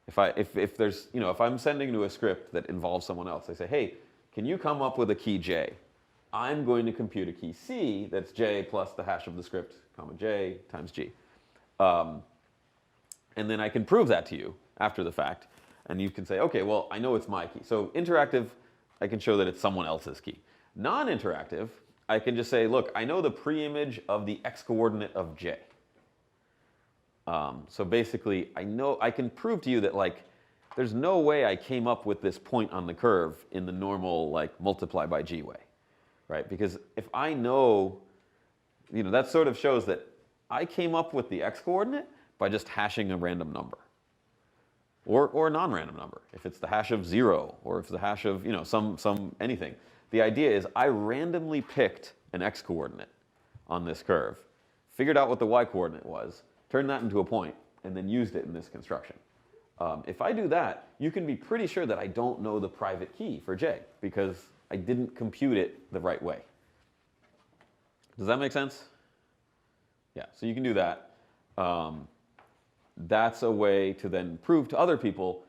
If there's, if I'm sending to a script that involves someone else, I say, hey, can you come up with a key J? I'm going to compute a key C that's J plus the hash of the script, comma J times G. And then I can prove that to you after the fact. And you can say, okay, well, I know it's my key. So interactive, I can show that it's someone else's key. Non-interactive, I can just say, look, I know the pre-image of the x-coordinate of J. So basically, I can prove to you that there's no way I came up with this point on the curve in the normal multiply by G way, right? Because if I know, that sort of shows that I came up with the x-coordinate by just hashing a random number. Or a non-random number, if it's the hash of 0, or if it's the hash of some anything. The idea is I randomly picked an x-coordinate on this curve, figured out what the y-coordinate was, turned that into a point, and then used it in this construction. If I do that, you can be pretty sure that I don't know the private key for J, because I didn't compute it the right way. Does that make sense? Yeah, so you can do that. That's a way to then prove to other people,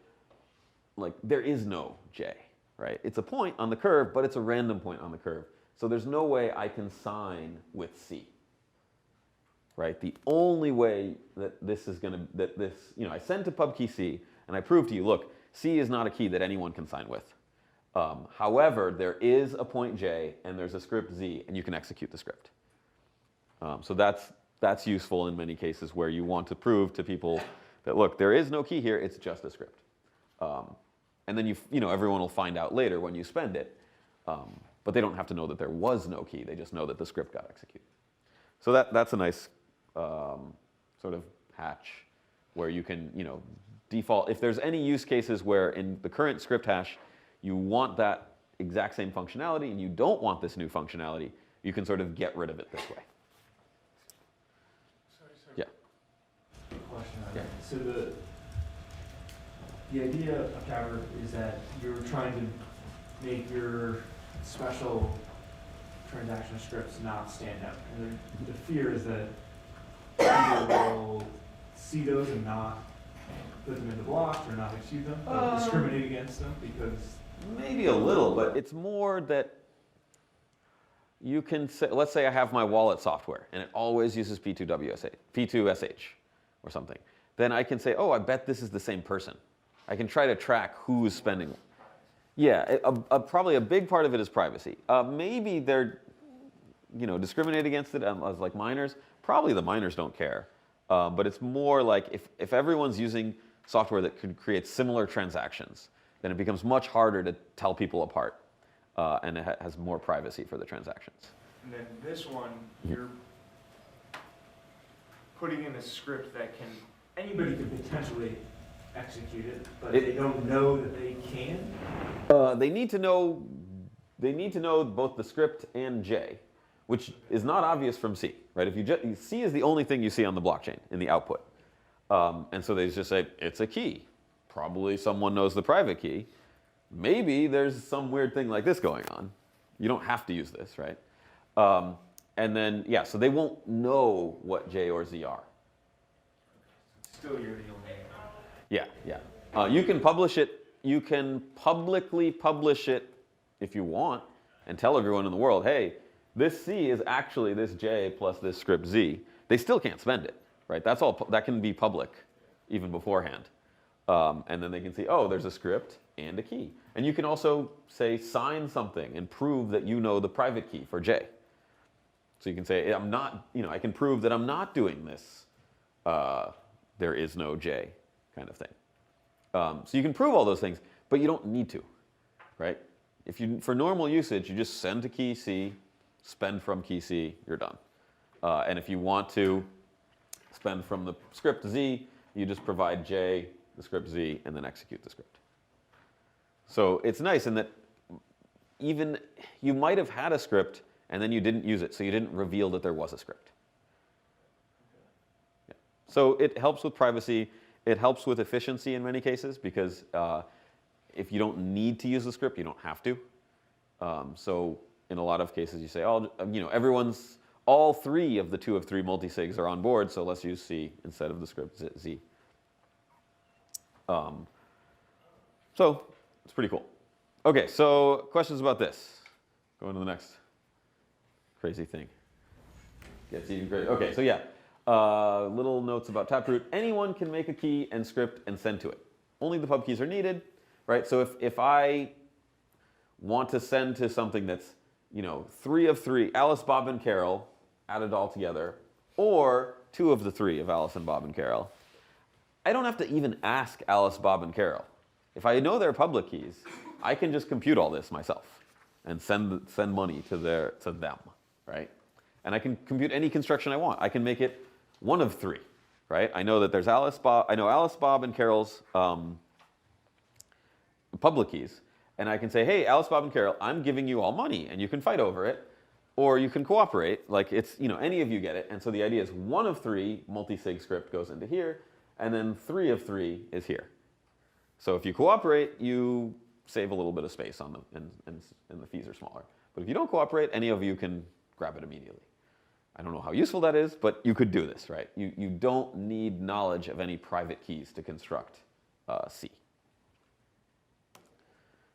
there is no J, right? It's a point on the curve, but it's a random point on the curve. So there's no way I can sign with C, right? The only way that this is going to, I send to pub key C, and I prove to you, look, C is not a key that anyone can sign with. However, there is a point J, and there's a script Z, and you can execute the script. So that's useful in many cases where you want to prove to people that, look, there is no key here, it's just a script. And then everyone will find out later when you spend it, but they don't have to know that there was no key, they just know that the script got executed. So that's a nice sort of hatch where you can, default. If there's any use cases where in the current script hash, you want that exact same functionality and you don't want this new functionality, you can sort of get rid of it this way. Yeah. Question on Yeah. that. So the idea of Taproot is that you're trying to make your special transaction scripts not stand out. And the fear is that people will see those and not put them in the blocks or not execute them, or discriminate against them because. Maybe a little, but it's more that you can say, let's say I have my wallet software and it always uses P2SH or something. Then I can say, oh, I bet this is the same person. I can try to track who's spending. Yeah, probably a big part of it is privacy. Maybe they're, discriminate against it as like minors. Probably the minors don't care. But it's more like if everyone's using software that could create similar transactions, then it becomes much harder to tell people apart. And it has more privacy for the transactions. And then this one, you're putting in a script that can, Anybody could potentially execute it, but they don't know that they can. They need to know both the script and J, which is not obvious from C, right? If C is the only thing you see on the blockchain in the output, and so they just say it's a key. Probably someone knows the private key. Maybe there's some weird thing like this going on. You don't have to use this, right? And then so they won't know what J or Z are. still you're the only. Yeah. You can publish it. You can publicly publish it if you want and tell everyone in the world, hey, this C is actually this J plus this script Z. They still can't spend it, right? That's all. That can be public even beforehand. And then they can see, oh, there's a script and a key. And you can also say sign something and prove that you know the private key for J. So you can say, I'm not, I can prove that I'm not doing this. There is no J kind of thing. So you can prove all those things, but you don't need to, right? For normal usage, you just send to key C, spend from key C, you're done. And if you want to spend from the script Z, you just provide J, the script Z, and then execute the script. So it's nice in that even you might have had a script and then you didn't use it, so you didn't reveal that there was a script. Yeah. So it helps with privacy. It helps with efficiency in many cases because if you don't need to use the script, you don't have to. So in a lot of cases, you say, oh, all three of the 2 of 3 multisigs are on board, so let's use C instead of the script Z. So it's pretty cool. Okay, so questions about this? Going to the next crazy thing. Gets even crazy. Okay, so little notes about Taproot. Anyone can make a key and script and send to it. Only the pub keys are needed, right? So if I want to send to something that's 3 of 3, Alice, Bob, and Carol added all together, or 2 of the 3 of Alice and Bob and Carol, I don't have to even ask Alice, Bob, and Carol. If I know their public keys, I can just compute all this myself and send money to them, right? And I can compute any construction I want. I can make it 1 of 3, right? I know that there's Alice, Bob, and Carol's public keys, and I can say, hey, Alice, Bob, and Carol, I'm giving you all money, and you can fight over it, or you can cooperate. Like it's any of you get it. And so the idea is 1 of 3 multi-sig script goes into here, and then 3 of 3 is here. So if you cooperate, you save a little bit of space on them, and the fees are smaller. But if you don't cooperate, any of you can grab it immediately. I don't know how useful that is, but you could do this, right? You don't need knowledge of any private keys to construct C.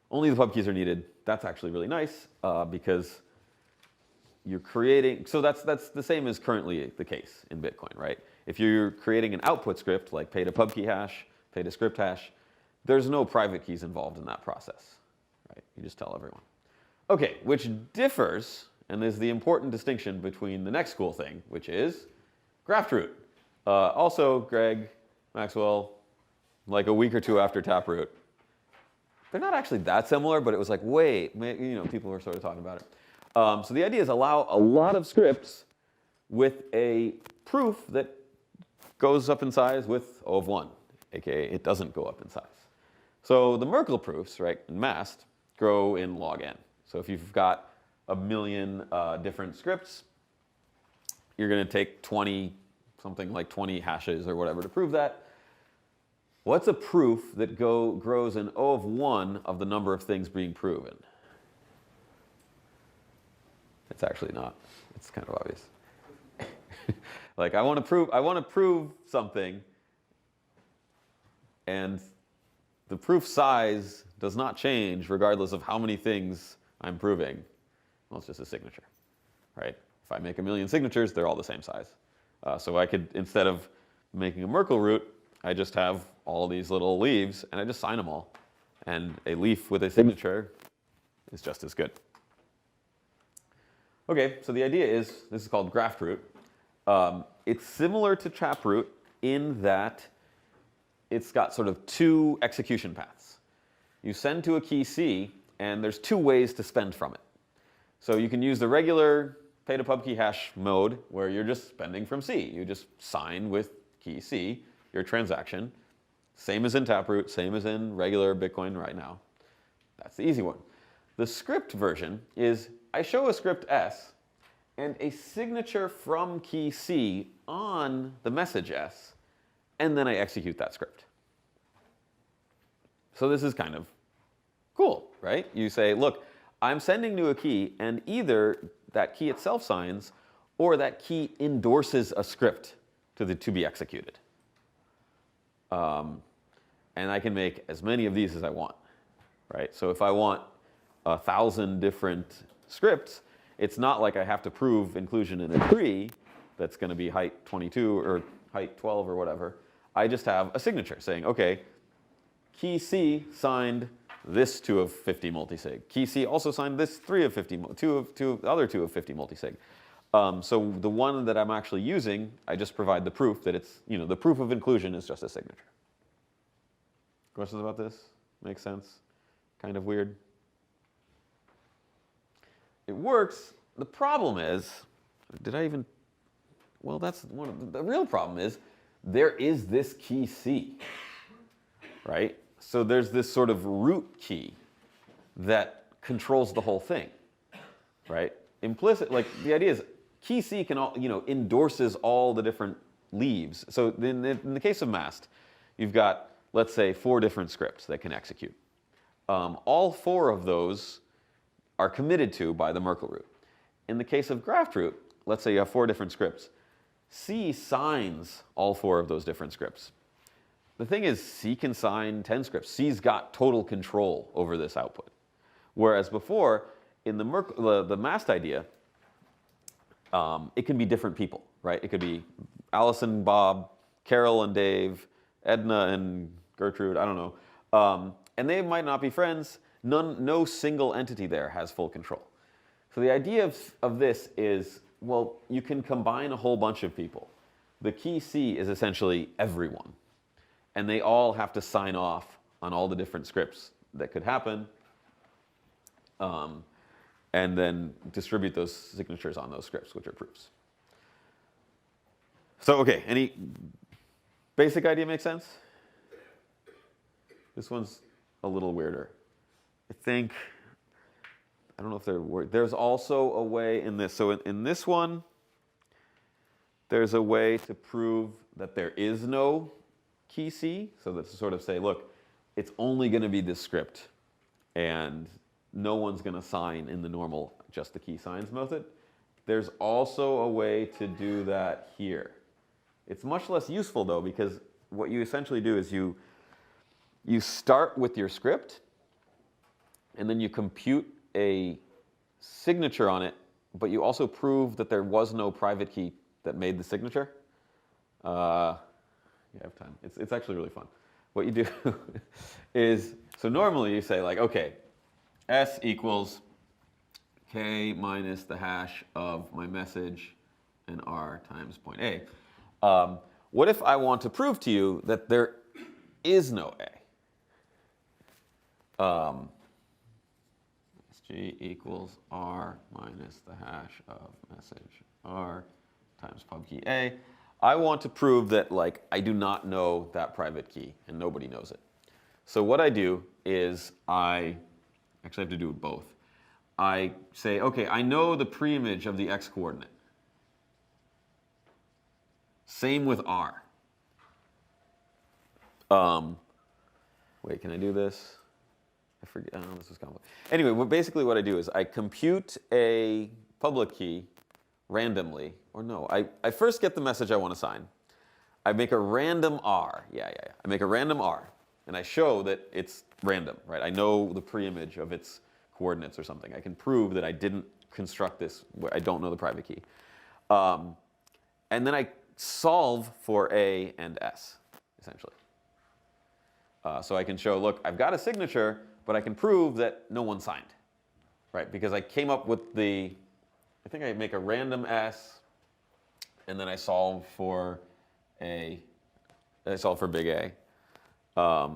Only the pub keys are needed. That's actually really nice because you're creating, so that's the same as currently the case in Bitcoin, right? If you're creating an output script like pay to pub key hash, pay to script hash, there's no private keys involved in that process, right? You just tell everyone. Okay, which differs, and is the important distinction between the next cool thing, which is Graftroot. Also, Greg, Maxwell, like a week or 2 after Taproot. They're not actually that similar, but it was like, wait, people were sort of talking about it. So the idea is allow a lot of scripts with a proof that goes up in size with O of 1, aka it doesn't go up in size. So the Merkle proofs, right, in Mast, grow in log n. So if you've got a million different scripts, you're going to take 20, something like 20 hashes or whatever to prove that. What's a proof that grows an O of 1 of the number of things being proven? It's actually not. It's kind of obvious. Like I want to prove something, and the proof size does not change regardless of how many things I'm proving. Well, it's just a signature, right? If I make a million signatures, they're all the same size. So I could, instead of making a Merkle root, I just have all these little leaves, and I just sign them all. And a leaf with a signature is just as good. Okay, so the idea is, this is called Graftroot. It's similar to Taproot in that it's got sort of two execution paths. You send to a key C, and there's two ways to spend from it. So you can use the regular pay to pub key hash mode, where you're just spending from C. You just sign with key C your transaction, same as in Taproot, same as in regular Bitcoin right now. That's the easy one. The script version is I show a script S and a signature from key C on the message S, and then I execute that script. So this is kind of cool, right? You say, look, I'm sending to a key, and either that key itself signs, or that key endorses a script to be executed. And I can make as many of these as I want, right? So if I want 1,000 different scripts, it's not like I have to prove inclusion in a tree that's going to be height 22 or height 12 or whatever. I just have a signature saying, okay, key C signed this 2 of 50 multisig. Key C also signed this 3 of 50, the other 2 of 50 multisig. So the one that I'm actually using, I just provide the proof that it's, the proof of inclusion is just a signature. Questions about this? Makes sense? Kind of weird? It works. The problem is, that's one of the real problem is, there is this key C, right? So there's this sort of root key that controls the whole thing, right? Implicit, like the idea is key C can endorses all the different leaves. So in the case of Mast, you've got, let's say, 4 different scripts that can execute. All 4 of those are committed to by the Merkle root. In the case of Graftroot, let's say you have 4 different scripts. C signs all 4 of those different scripts. The thing is, C can sign 10 scripts. C's got total control over this output. Whereas before, in the Mast idea, it can be different people, right? It could be Alice and Bob, Carol and Dave, Edna and Gertrude, I don't know. And they might not be friends. No single entity there has full control. So the idea of this is, well, you can combine a whole bunch of people. The key C is essentially everyone. And they all have to sign off on all the different scripts that could happen, and then distribute those signatures on those scripts, which are proofs. So, okay, any basic idea make sense? This one's a little weirder. I don't know if they're weird. There's also a way in this. So in this one, there's a way to prove that there is no key C. So that's to sort of say, look, it's only going to be this script, and no one's going to sign in the normal just the key signs method. There's also a way to do that here. It's much less useful, though, because what you essentially do is you start with your script, and then you compute a signature on it, but you also prove that there was no private key that made the signature. You have time. It's actually really fun. What you do is, so normally you say like, okay, S equals K minus the hash of my message and R times point A. What if I want to prove to you that there is no A? G equals R minus the hash of message R times pub key A. I want to prove that, like, I do not know that private key and nobody knows it. So what I do is I actually have to do both. I say, okay, I know the preimage of the x coordinate. Same with r. Wait, can I do this? I forget. Oh, this is complicated. Anyway, basically what I do is I compute a public key randomly, or no, I first get the message I want to sign. I make a random r. Yeah. I make a random r, and I show that it's random, right? I know the preimage of its coordinates or something. I can prove that I didn't construct this. I don't know the private key. And then I solve for a and s, essentially. So I can show, look, I've got a signature, but I can prove that no one signed, right? Because I came up with I think I make a random s, and then I solve for big A. I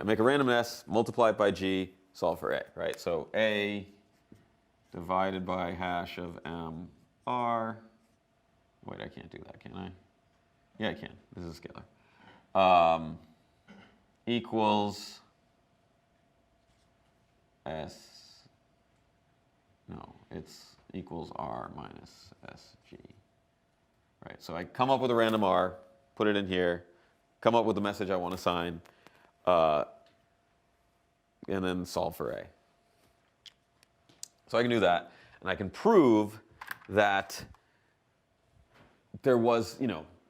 make a random s, multiply it by g, solve for a, right? So a divided by hash of m r. Wait, I can't do that, can I? Yeah, I can. This is a scalar. Equals s. No, it's equals r minus sg. Right. So I come up with a random r, put it in here, come up with the message I want to sign, and then solve for a. So I can do that, and I can prove that there was,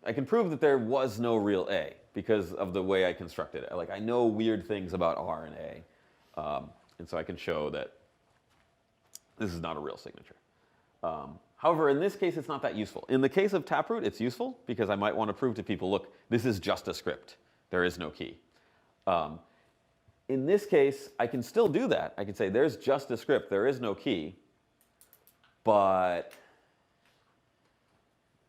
I can prove that there was no real a because of the way I constructed it. Like, I know weird things about r and a, and so I can show that this is not a real signature. However, in this case, it's not that useful. In the case of Taproot, it's useful because I might want to prove to people, look, this is just a script. There is no key. In this case, I can still do that. I can say there's just a script. There is no key. But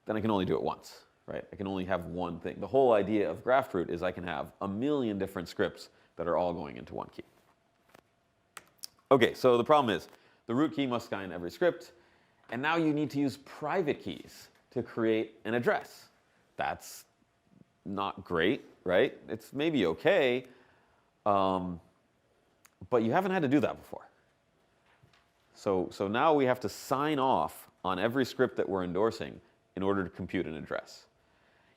then I can only do it once, right? I can only have one thing. The whole idea of Graftroot is I can have a million different scripts that are all going into one key. Okay, so the problem is the root key must sign every script. And now you need to use private keys to create an address. That's not great, right? It's maybe okay, but you haven't had to do that before. So now we have to sign off on every script that we're endorsing in order to compute an address.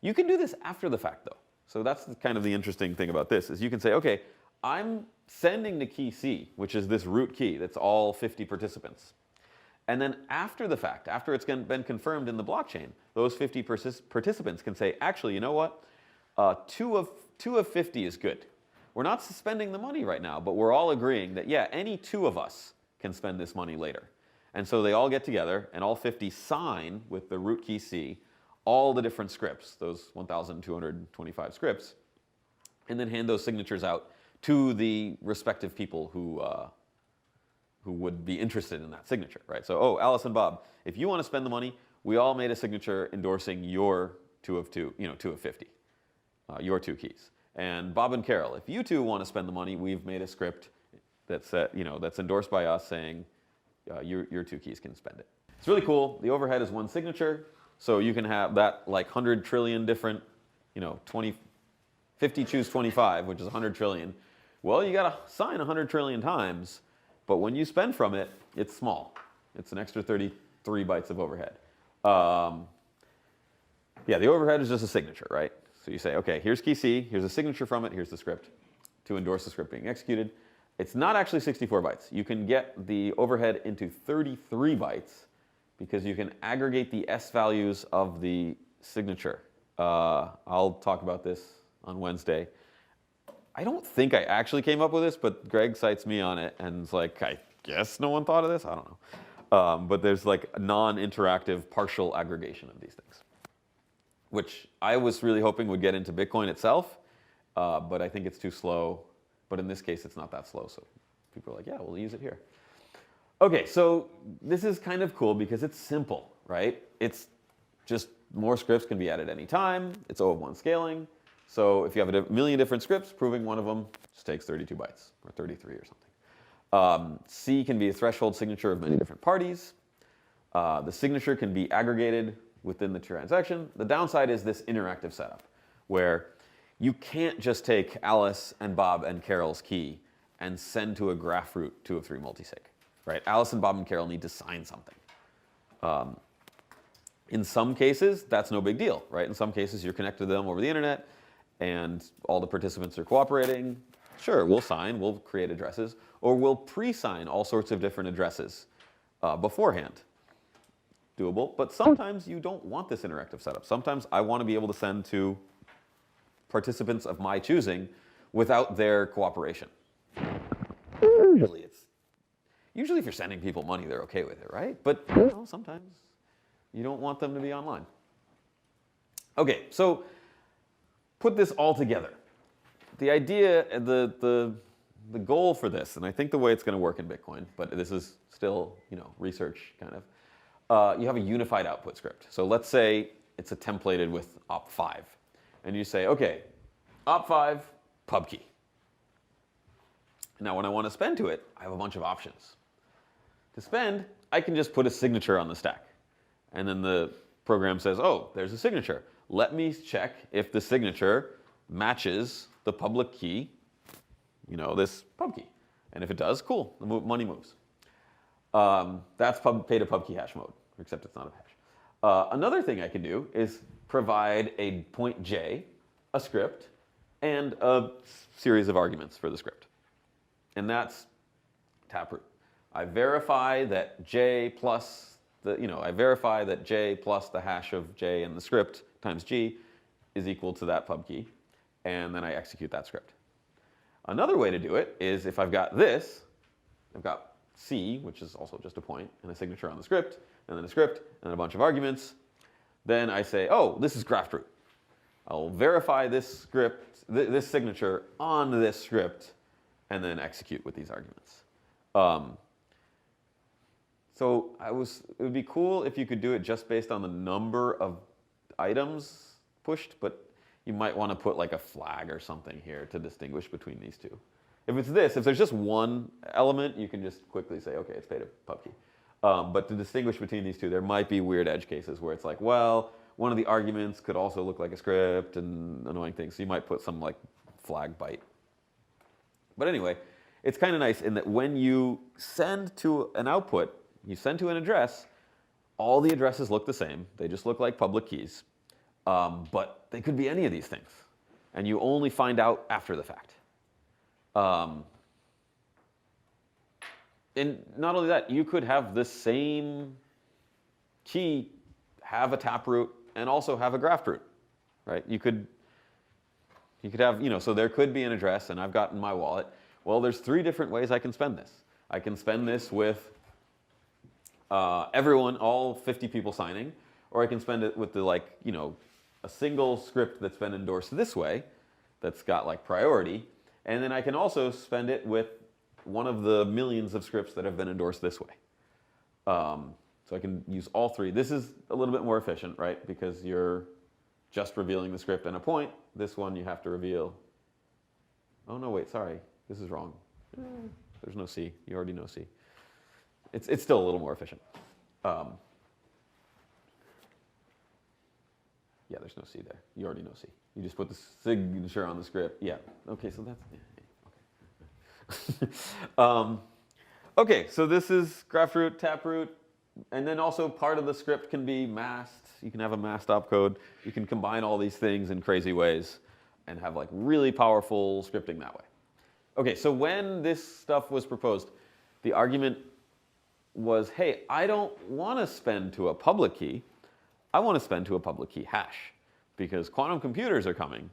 You can do this after the fact, though. So that's kind of the interesting thing about this, is you can say, okay, I'm sending the key C, which is this root key that's all 50 participants. And then after the fact, after it's been confirmed in the blockchain, those 50 participants can say, actually, you know what? 2 of 50 is good. We're not suspending the money right now, but we're all agreeing that, yeah, any 2 of us can spend this money later. And so they all get together, and all 50 sign with the root key C all the different scripts, those 1,225 scripts, and then hand those signatures out to the respective people who would be interested in that signature, right? So, oh, Alice and Bob, if you want to spend the money, we all made a signature endorsing your 2 of 2, 2 of 50, your 2 keys. And Bob and Carol, if you 2 want to spend the money, we've made a script that's, that's endorsed by us saying your 2 keys can spend it. It's really cool. The overhead is 1 signature, so you can have that like 100 trillion different, 50 choose 25, which is 100 trillion. Well, you got to sign 100 trillion times. But when you spend from it, it's small. It's an extra 33 bytes of overhead. Yeah, the overhead is just a signature, right? So you say, okay, here's key C, here's a signature from it, here's the script to endorse the script being executed. It's not actually 64 bytes. You can get the overhead into 33 bytes because you can aggregate the S values of the signature. I'll talk about this on Wednesday. I don't think I actually came up with this, but Greg cites me on it, and it's like, I guess no one thought of this? I don't know. But there's like non-interactive partial aggregation of these things, which I was really hoping would get into Bitcoin itself, but I think it's too slow. But in this case, it's not that slow, so people are like, yeah, we'll use it here. Okay, so this is kind of cool because it's simple, right? It's just more scripts can be added any time. It's O of 1 scaling. So if you have a million different scripts, proving one of them just takes 32 bytes or 33 or something. C can be a threshold signature of many different parties. The signature can be aggregated within the transaction. The downside is this interactive setup where you can't just take Alice and Bob and Carol's key and send to a Graftroot 2 of 3 multisig. right? Alice and Bob and Carol need to sign something. In some cases, that's no big deal, right? In some cases, you're connected to them over the internet, and all the participants are cooperating. Sure, we'll sign, we'll create addresses, or we'll pre-sign all sorts of different addresses beforehand. Doable, but sometimes you don't want this interactive setup. Sometimes I want to be able to send to participants of my choosing without their cooperation. Usually if you're sending people money, they're okay with it, right? But sometimes you don't want them to be online. Okay, so put this all together. The idea, the goal for this, and I think the way it's going to work in Bitcoin, but this is still, research kind of. You have a unified output script. So let's say it's a templated with op5, and you say, okay, op5 pub key. Now, when I want to spend to it, I have a bunch of options. To spend, I can just put a signature on the stack. And then the program says, oh, there's a signature. Let me check if the signature matches the public key, this pub key. And if it does, cool, the money moves. That's pay to pub key hash mode, except it's not a hash. Another thing I can do is provide a point J, a script, and a series of arguments for the script. And that's Taproot. I verify that J plus I verify that J plus the hash of J in the script times G is equal to that pub key, and then I execute that script. Another way to do it is if I've got this, I've got C, which is also just a point, and a signature on the script, and then a script, and a bunch of arguments. Then I say, oh, this is Graftroot. I'll verify this script, this signature on this script, and then execute with these arguments. So it would be cool if you could do it just based on the number of items pushed, but you might want to put like a flag or something here to distinguish between these two. If there's just one element, you can just quickly say, okay, it's paid a pub key. But to distinguish between these two, there might be weird edge cases where it's like, well, one of the arguments could also look like a script and annoying things. So you might put some like flag byte. But anyway, it's kind of nice in that when you send to an output, you send to an address, all the addresses look the same. They just look like public keys. But they could be any of these things. And you only find out after the fact. And not only that, you could have the same key have a Taproot and also have a Graftroot, right? You could have, so there could be an address, and I've got in my wallet, well, there's 3 different ways I can spend this. I can spend this with everyone, all 50 people signing, or I can spend it with a single script that's been endorsed this way, that's got priority, and then I can also spend it with one of the millions of scripts that have been endorsed this way. So I can use all 3. This is a little bit more efficient, right? Because you're just revealing the script and a point. This one you have to reveal. Oh no, wait, sorry, this is wrong. There's no C. You already know C. It's still a little more efficient. Yeah, there's no C there. You already know C. You just put the signature on the script. Yeah. Okay, so that's. Okay. Okay, so this is Graftroot, Taproot, and then also part of the script can be Mast. You can have a Mast opcode. You can combine all these things in crazy ways and have really powerful scripting that way. Okay, so when this stuff was proposed, the argument was, hey, I don't want to spend to a public key. I want to spend to a public key hash because quantum computers are coming.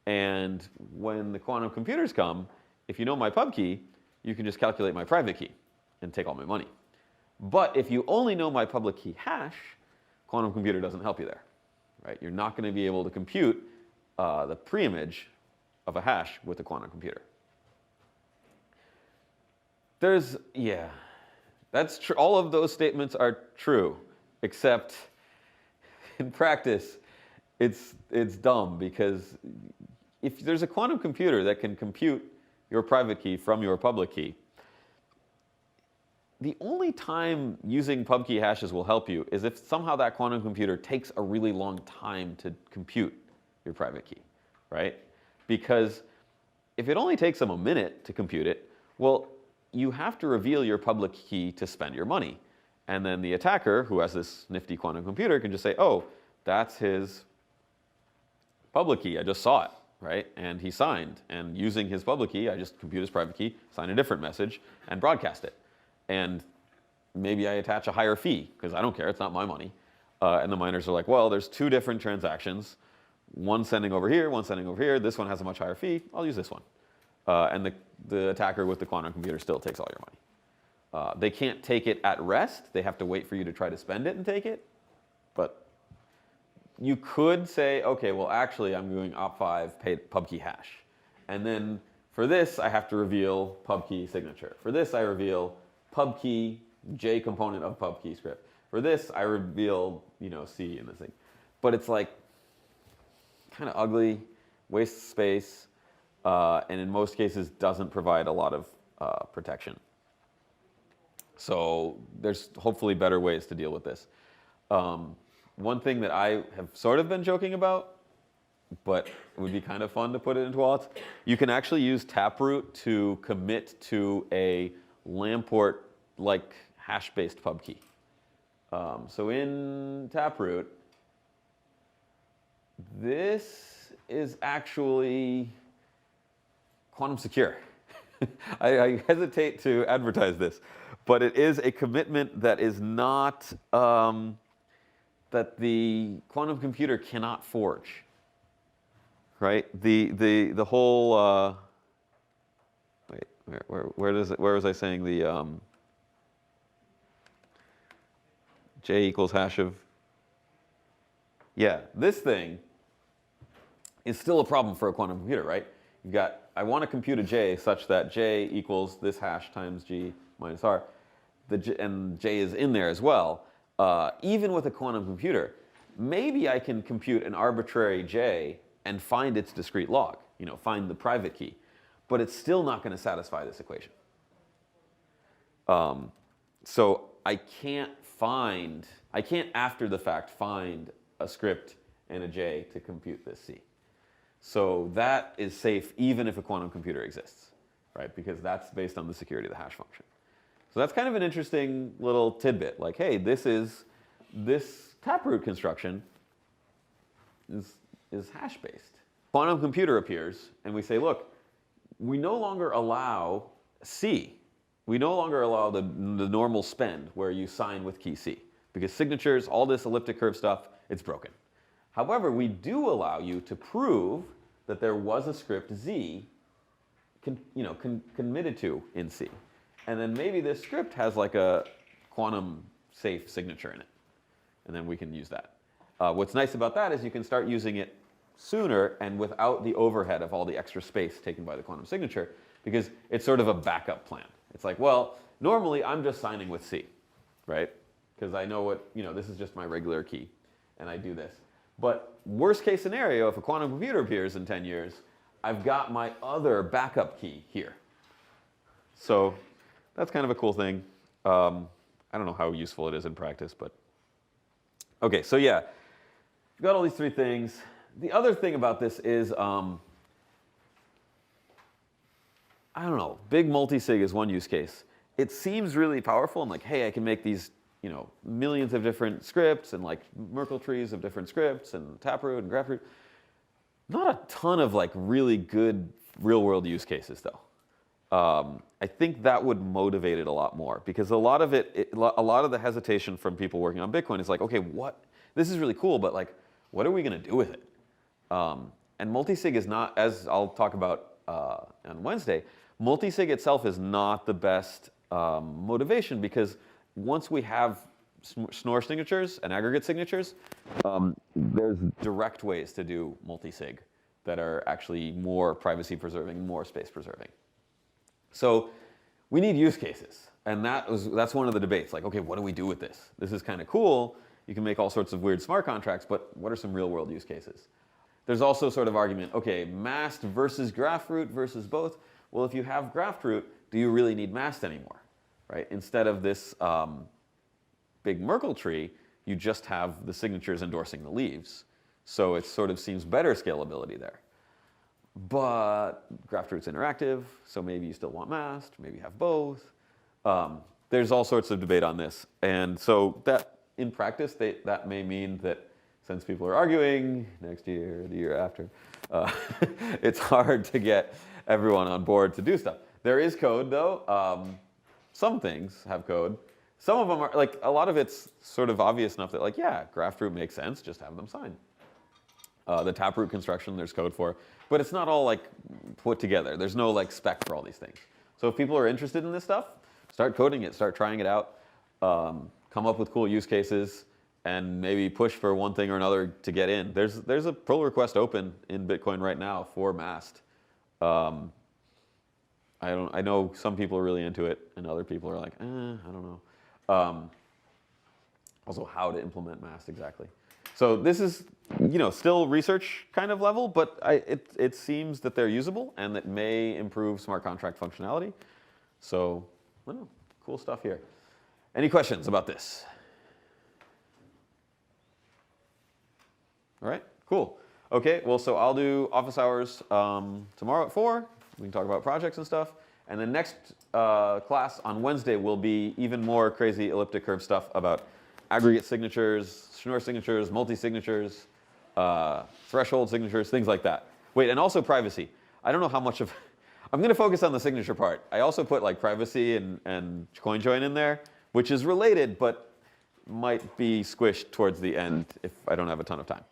And when the quantum computers come, if you know my pub key, you can just calculate my private key and take all my money. But if you only know my public key hash, quantum computer doesn't help you there, right? You're not going to be able to compute the preimage of a hash with a quantum computer. That's true. All of those statements are true, except in practice, it's dumb because if there's a quantum computer that can compute your private key from your public key, the only time using pub key hashes will help you is if somehow that quantum computer takes a really long time to compute your private key, right? Because if it only takes them a minute to compute it, well, you have to reveal your public key to spend your money. And then the attacker, who has this nifty quantum computer, can just say, oh, that's his public key. I just saw it, right? And he signed. And using his public key, I just compute his private key, sign a different message, and broadcast it. And maybe I attach a higher fee, because I don't care, it's not my money. And the miners are like, well, there's two different transactions. One sending over here, one sending over here. This one has a much higher fee. I'll use this one. And the attacker with the quantum computer still takes all your money. They can't take it at rest. They have to wait for you to try to spend it and take it. But you could say, okay, well, actually, I'm doing op5 paid pub key hash. And then for this, I have to reveal pub key signature. For this, I reveal pub key J component of pub key script. For this, I reveal, C in this thing. But it's like kind of ugly, wastes space, and in most cases doesn't provide a lot of protection. So there's hopefully better ways to deal with this. One thing that I have sort of been joking about, but it would be kind of fun to put it into wallets, you can actually use Taproot to commit to a Lamport-like hash-based pub key. So in Taproot, this is actually quantum secure. I hesitate to advertise this, but it is a commitment that is not, that the quantum computer cannot forge, right? The whole, wait, where was I saying the J equals hash of, yeah, this thing is still a problem for a quantum computer, right? You've got, I want to compute a J such that J equals this hash times G minus R, and J is in there as well. Even with a quantum computer, maybe I can compute an arbitrary J and find its discrete log, find the private key, but it's still not going to satisfy this equation. So I can't after the fact find a script and a J to compute this C. So that is safe even if a quantum computer exists, right? Because that's based on the security of the hash function. So that's kind of an interesting little tidbit. Like, hey, this Taproot construction is hash-based. Quantum computer appears, and we say, look, we no longer allow C. We no longer allow the normal spend where you sign with key C. Because signatures, all this elliptic curve stuff, it's broken. However, we do allow you to prove that there was a script Z committed to in C. And then maybe this script has like a quantum safe signature in it. And then we can use that. What's nice about that is you can start using it sooner and without the overhead of all the extra space taken by the quantum signature, because it's sort of a backup plan. It's like, well, normally I'm just signing with C, right? Because I know what, this is just my regular key, and I do this. But worst case scenario, if a quantum computer appears in 10 years, I've got my other backup key here. So that's kind of a cool thing. I don't know how useful it is in practice, but okay, so yeah, we've got all these three things. The other thing about this is, I don't know, big multisig is one use case. It seems really powerful and like, hey, I can make these millions of different scripts and like Merkle trees of different scripts and Taproot and Graftroot. Not a ton of like really good real world use cases though. I think that would motivate it a lot more because a lot of the hesitation from people working on Bitcoin is like, okay, this is really cool, but like, what are we going to do with it? And multisig is not, as I'll talk about on Wednesday, multisig itself is not the best motivation because once we have Schnorr signatures and aggregate signatures, there's direct ways to do multisig that are actually more privacy preserving, more space preserving. So we need use cases. And that's one of the debates. Like, okay, what do we do with this? This is kind of cool. You can make all sorts of weird smart contracts, but what are some real world use cases? There's also sort of argument, okay, Mast versus Graftroot versus both. Well, if you have Graftroot, do you really need Mast anymore? Right? Instead of this big Merkle tree, you just have the signatures endorsing the leaves. So it sort of seems better scalability there. but Graftroot's interactive, so maybe you still want Mast, maybe have both. There's all sorts of debate on this. And so that, in practice, that may mean that since people are arguing next year or the year after, it's hard to get everyone on board to do stuff. There is code, though. Some things have code. Some of them are, like, a lot of it's sort of obvious enough that, like, yeah, Graftroot makes sense, just have them sign. The Taproot construction, there's code for, but it's not all, like, put together. There's no, like, spec for all these things. So if people are interested in this stuff, start coding it, start trying it out, come up with cool use cases, and maybe push for one thing or another to get in. There's a pull request open in Bitcoin right now for Mast. I know some people are really into it, and other people are like, I don't know. Also, how to implement Mast exactly. So this is, still research kind of level, but it seems that they're usable and that may improve smart contract functionality. So, I don't know, cool stuff here. Any questions about this? All right, cool. Okay, well, so I'll do office hours tomorrow at 4. We can talk about projects and stuff. And the next class on Wednesday will be even more crazy elliptic curve stuff about aggregate signatures, Schnorr signatures, multi-signatures, threshold signatures, things like that. Wait, and also privacy. I don't know how much of... I'm going to focus on the signature part. I also put like privacy and CoinJoin in there, which is related, but might be squished towards the end if I don't have a ton of time.